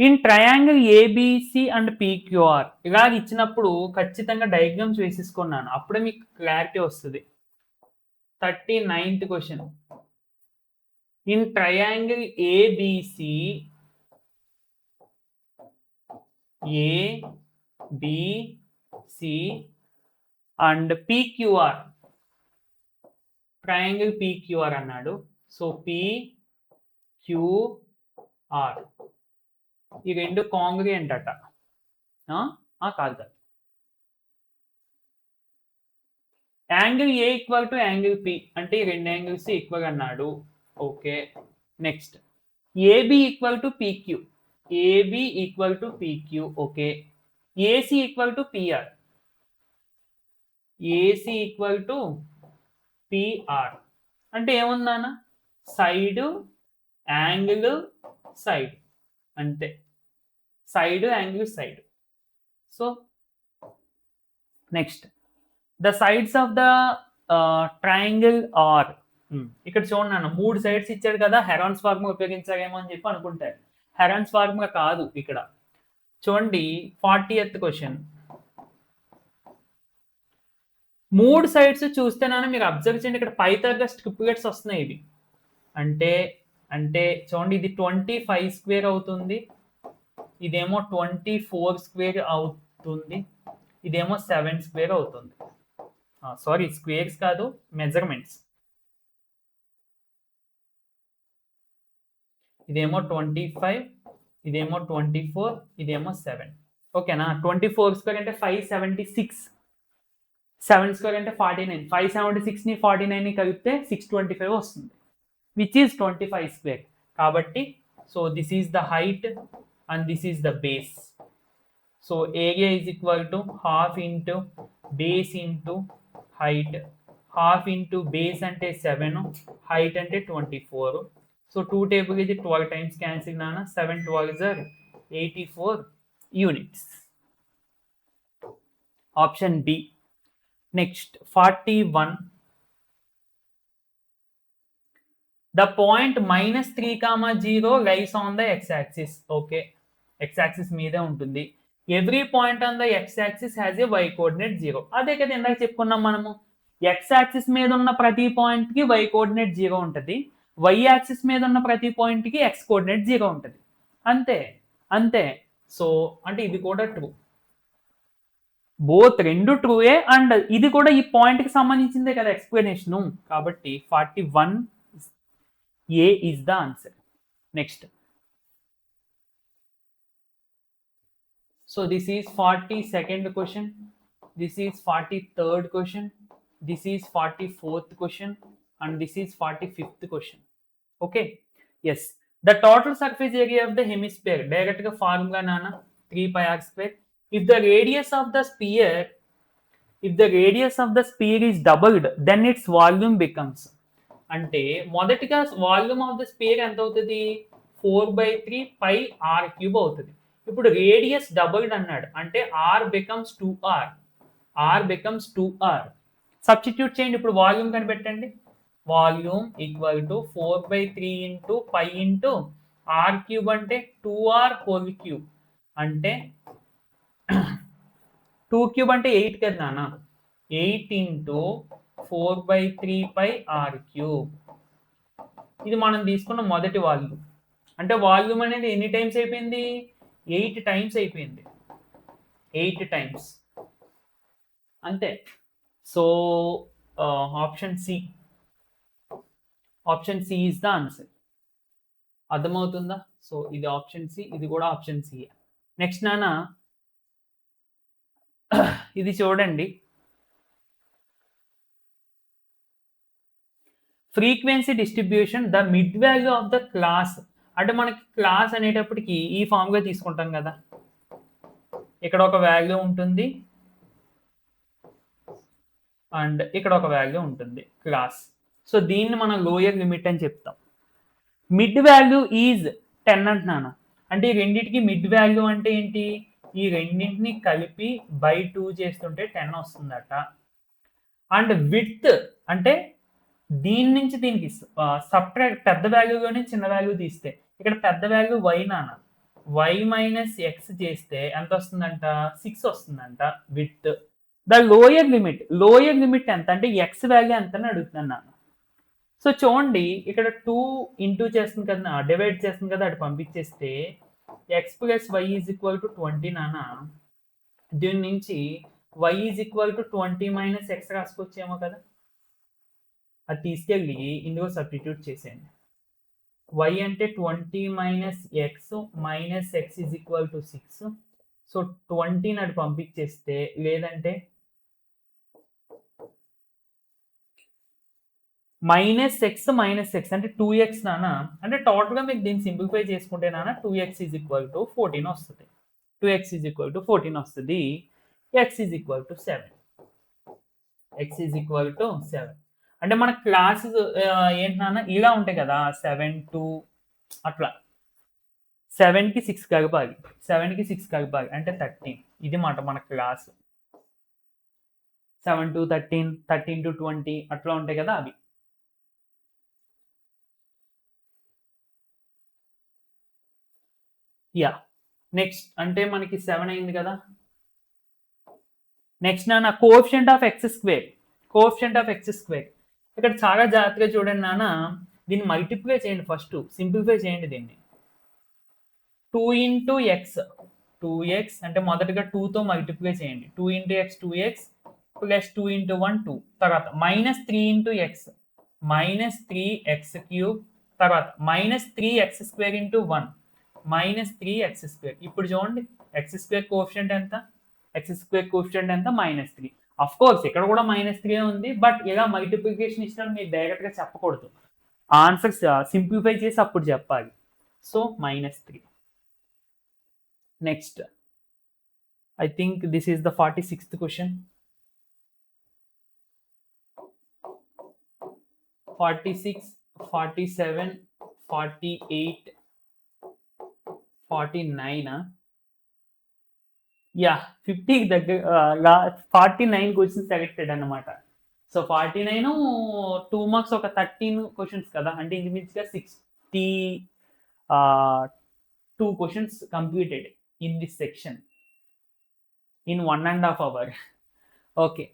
In triangle ABC and PQR ఇలాగ ఇచ్చినప్పుడు ఖచ్చితంగా డయాగ్రామ్స్ వేసేసుకున్నాను, అప్పుడే మీకు క్లారిటీ వస్తుంది. 39th question, in triangle ABC, ABC and PQR, triangle PQR అన్నాడు. సో పీక్యూఆర్ ఈ రెండు కాంగ్రియంట్ అట. కాదు, angle A equal to angle P అంటే ఈ రెండు యాంగిల్స్ ఈక్వల్ అన్నాడు. Okay, next AB equal to PQ, AB equal to PQ. Okay, AC equal to PR, AC equal to PR అంటే ఏముందన్న, సైడ్ యాంగిల్ సైడ్, అంతే, side angle side. So next the sides of the triangle are, ఇక్కడ చూడండి అన్న 3 sides ఇచ్చాడు కదా, Heron's formula ఉపయోగించారేమో అని చెప్పి అనుకుంటారు. హెరాన్స్ ఫార్ములా కాదు ఇక్కడ. చూడండి 40th క్వశ్చన్, 3 సైడ్స్ చూస్తేనే మీరు అబ్జర్వ్ చేయండి, ఇక్కడ పైథాగరస్ ట్రిప్లెట్స్ వస్తున్నాయి ఇవి. అంటే అంటే చూడండి, ఇది 25 స్క్వేర్ అవుతుంది, ఇదేమో 24 స్క్వేర్ అవుతుంది, ఇదేమో 7 స్క్వేర్ అవుతుంది. సారీ, స్క్వేర్స్ కాదు, మెజర్మెంట్స్. ఇదేమో 25, ఇదేమో 24, ఇదేమో 7. ఓకేనా, 24 స్క్వేర్ అంటే 576, 7 స్క్వేర్ అంటే 49, 576ని 49ని కలిపితే 625 వస్తుంది, విచ్ ఈస్ 25 స్క్వేర్. కాబట్టి so this is the height and this is the base. So area is equal to half into base into height. Half into base ante 7, height ante 24. So 2 table is 12 times cancel nana, 7 12s are 84 units. Option B. Next 41. The point -3, 0 lies on the x-axis. Okay, x-axis మీదే ఉంటుంది. Every point on the x-axis has a y coordinate 0. అదే కదా ఇందాక చెప్పుకున్నాం మనము, x-axis మీద ఉన్న ప్రతి పాయింట్ కి y కోఆర్డినేట్ 0 ఉంటుంది, y-axis మీద ఉన్న ప్రతి పాయింట్ కి x కోఆర్డినేట్ 0 ఉంటుంది. అంతే అంతే. సో అంటే ఇది కూడా ట్రూ, బోత్ రెండు ట్రూయే, అండ్ ఇది కూడా ఈ పాయింట్ కి సంబంధించిందే కదా ఎక్స్ప్లెనేషన్. కాబట్టి 41 A is the answer. Next. So this is 42nd question. This is 43rd question. This is 44th question. And this is 45th question. Okay. Yes. The total surface area of the hemisphere. Direct formula nana 3 pi r square. If the radius of the sphere is doubled, then its volume becomes. అంటే మొదటిగా volume of the spear ఎంత అవుతుంది, 4/3 పై r cube అవుతుంది. ఇప్పుడు radius doubled అన్నాడు అంటే r becomes 2r. Substitute చేయండి, ఇప్పుడు వాల్యూమ్ కనిపెట్టండి. Volume equal to 4/3 into pi into r cube అంటే 2r హోల్ క్యూబ్, అంటే 2 క్యూబ్ అంటే 8 కదా నాన్న, 8 ఇంటూ 4/3 పై r క్యూబ్. ఇది మనం తీసుకున్న మొదటి వాల్యూమ్. అంటే వాల్యూమ్ అనేది ఎన్ని టైమ్స్ అయిపోయింది, 8 టైమ్స్ అయిపోయింది, 8 టైమ్స్ అంతే. So option C is the answer. అర్థమవుతుందా? సో ఇది ఆప్షన్ సి, ఇది కూడా ఆప్షన్ సి. నెక్స్ట్ నాన్న ఇది చూడండి, frequency distribution the mid value of the class. అంటే మనకి క్లాస్ అనేటప్పటికి ఈ ఫామ్గా తీసుకుంటాం కదా, ఇక్కడ ఒక వాల్యూ ఉంటుంది అండ్ ఇక్కడ ఒక వాల్యూ ఉంటుంది క్లాస్. సో దీన్ని మనం లోయర్ లిమిట్ అని చెప్తాం. మిడ్ వాల్యూ ఈజ్ 10 అంటున్నాను, అంటే ఈ రెండింటికి మిడ్ వాల్యూ అంటే ఏంటి, ఈ రెండింటిని కలిపి బై 2 చేస్తుంటే 10 వస్తుందట. అండ్ విడ్త్ అంటే దీని నుంచి దీనికి సబ్ట్రాక్ట్, పెద్ద వాల్యూలోనే చిన్న వాల్యూ తీస్తే ఇక్కడ పెద్ద వాల్యూ y నాన్న, y మైనస్ ఎక్స్ చేస్తే ఎంత వస్తుందంట, 6 వస్తుందంట విడ్త్. ద లోయర్ లిమిట్ ఎంత అంటే ఎక్స్ వాల్యూ ఎంత అని అడుగుతున్నాను నాన్న. సో చూడండి ఇక్కడ 2 ఇంటూ చేస్తుంది కదా, డివైడ్ చేస్తుంది కదా, అటు పంపించేస్తే x + y = 20 నాన్న. దీని నుంచి y is equal to 20 minus x రాసుకోవచ్చేమో కదా, అది తీసుకెళ్ళి ఇందులో సబ్స్టిట్యూట్ చేసేయండి. y అంటే 20 minus x is equal to 6. So 20 నాటి పంపించేస్తే, లేదంటే మైనస్ ఎక్స్ అంటే 2x నానా, అంటే టోటల్గా మీకు దీన్ని సింప్లిఫై చేసుకుంటే నానా 2x ఈజ్ ఈక్వల్ టు 14 వస్తుంది. 2x ఈజ్ ఈక్వల్ టు 14 వస్తుంది. x is equal to 7. x is equal to 7 అంటే మన క్లాసెస్ ఏంటి నాన్న ఇలా ఉంటాయి కదా, 7 to అట్లా 7కి 6 కలపాలి, 7కి 6 కలపాలి అంటే 13. ఇది మాట మన క్లాస్. 7 to 13, 13 to 20 అట్లా ఉంటాయి కదా అవి. యా నెక్స్ట్ అంటే మనకి 7 అయింది కదా. నెక్స్ట్ నాన్న కోఎఫిషియంట్ ఆఫ్ ఎక్స్ స్క్వేర్. ఇక్కడ చాలా జాగ్రత్తగా చూడండి నాన్న, దీన్ని మల్టిప్లై చేయండి, ఫస్ట్ సింప్లిఫై చేయండి దీన్ని. 2 into x 2x అంటే మొదటగా 2తో మల్టిప్లై చేయండి. 2 into x 2x plus 2 into 1 2, తర్వాత minus 3 into x minus 3x³ తర్వాత minus 3x² into 1 minus 3x². ఇప్పుడు చూడండి x² కోఎఫిషియంట్ ఎంత, -3. అఫ్ కోర్స్ ఇక్కడ కూడా -3 ఉంది, బట్ ఇలా మల్టిప్లికేషన్ ఇచ్చినప్పుడు మీరు డైరెక్ట్గా చెప్పకూడదు, ఆన్సర్స్ సింప్లిఫై చేసి అప్పుడు చెప్పాలి. So -3. Next I think this is the 46th question. 46, 47, 48, 49. Yeah 50కి దగ్గర 49 క్వశ్చన్స్ సెలెక్టెడ్ అనమాట. సో 49 2 మార్క్స్ ఒక 13 క్వశ్చన్స్ కదా, అంటే ఇంచుమించుగా 62 questions completed in this section in 1.5 hours. Okay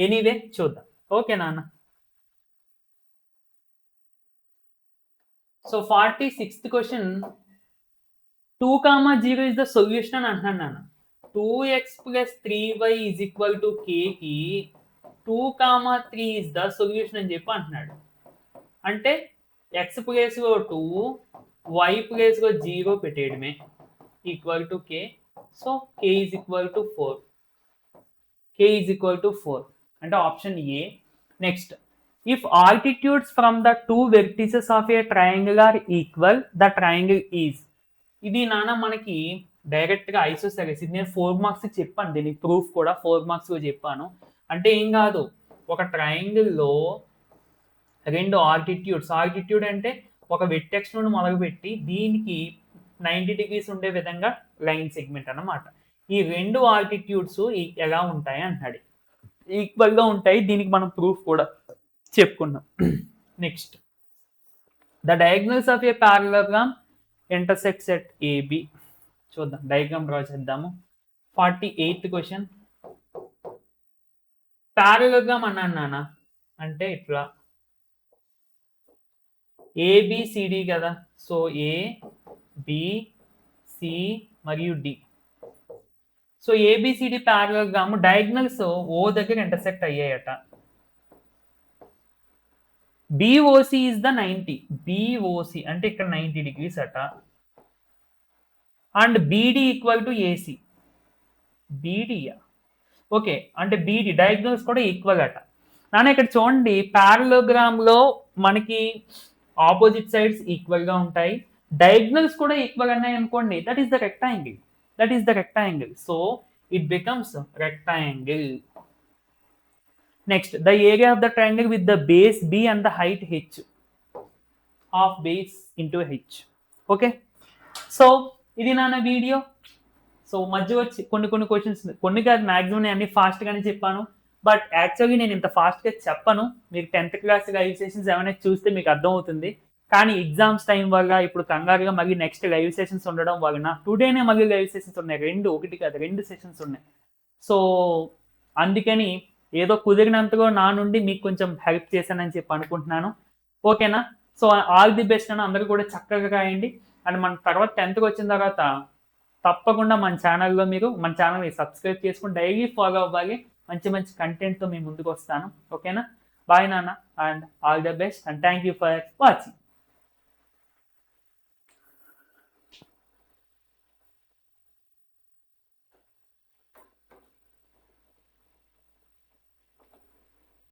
anyway చూద్దాం. ఓకే నాన్న. So 46th question 2, 0 is the solution అని అంటున్నాను నాన్న. 2x plus 3y is equal to k కి 2, 3 is the solution అని చెప్పి అంటున్నాడు. అంటే x ప్లేస్లో 2, y ప్లేస్లో 0 పెట్టేయడమే, equal to k. So k is equal to 4. అంటే option A. Next if altitudes from the two vertices of a triangle are equal, the triangle is. ఇది నాన్న మనకి డైరెక్ట్గా ఐసోసెలస్, ఇది నేను 4 మార్క్స్ చెప్పాను, దీనికి ప్రూఫ్ కూడా 4 మార్క్స్లో చెప్పాను. అంటే ఏం కాదు, ఒక ట్రయాంగిల్లో 2 ఆల్టిట్యూడ్ అంటే ఒక వెర్టెక్స్ నుండి మొదలుపెట్టి దీనికి 90 degrees ఉండే విధంగా లైన్ సెగ్మెంట్ అన్నమాట. ఈ 2 ఆల్టిట్యూడ్స్ ఎలా ఉంటాయి అంటున్నాడు, ఈక్వల్గా ఉంటాయి. దీనికి మనం ప్రూఫ్ కూడా చెప్పుకున్నాం. Next the diagonals of a parallelogram intersects at AB. చూద్దాం, డయాగ్రామ్ డ్రా చేద్దాము. 48th question. పారలలోగ్రామ్ అన్నాను నాన్న, అంటే ఇట్లా ABCD కదా. సో A, B, C మరియు D. So ABCD parallelogram diagonals O దగ్గర ఇంటర్సెక్ట్ అయ్యాయట. BOC is the 90. BOC అంటే ఇక్కడ 90 degrees అట. And BD equal to AC. BD okay, అంటే BD డయాగ్నల్స్ కూడా ఈక్వల్ అట. నాన్న ఇక్కడ చూడండి, పారలోగ్రామ్లో మనకి ఆపోజిట్ సైడ్స్ ఈక్వల్గా ఉంటాయి, డయాగ్నల్స్ కూడా ఈక్వల్ ఉన్నాయి అనుకోండి, that is the rectangle. So it becomes rectangle. Next, the area of the triangle with the base B and the height h of base into h. Okay, so ఇది నాన్న video. So మధ్య వచ్చి కొన్ని questions, కొన్ని కాదు maximum నేను అన్ని ఫాస్ట్గానే చెప్పాను, బట్ యాక్చువల్లీ నేను ఇంత ఫాస్ట్గా చెప్పను. మీకు 10th క్లాస్ లైవ్ సెషన్స్ ఏమైనా చూస్తే మీకు అర్థమవుతుంది. కానీ ఎగ్జామ్స్ టైం వల్ల ఇప్పుడు కంగారుగా మళ్ళీ నెక్స్ట్ లైవ్ సెషన్స్ ఉండడం వలన టుడేనే మళ్ళీ లైవ్ సెషన్స్ ఉన్నాయి, 2 సెషన్స్ ఉన్నాయి. సో అందుకని ఏదో కుదిరినంతగా నా నుండి మీకు కొంచెం హెల్ప్ చేశానని చెప్పి అనుకుంటున్నాను. ఓకేనా. సో ఆల్ ది బెస్ట్ అని అందరూ కూడా చక్కగా రాయండి. అండ్ మన తర్వాత 10th వచ్చిన తర్వాత తప్పకుండా మన ఛానల్ని సబ్స్క్రైబ్ చేసుకుని డైలీ ఫాలో అవ్వాలి. మంచి మంచి కంటెంట్తో మీ ముందుకు వస్తాను. ఓకేనా? బాయ్ నాన్న, and all the best, and thank you for watching.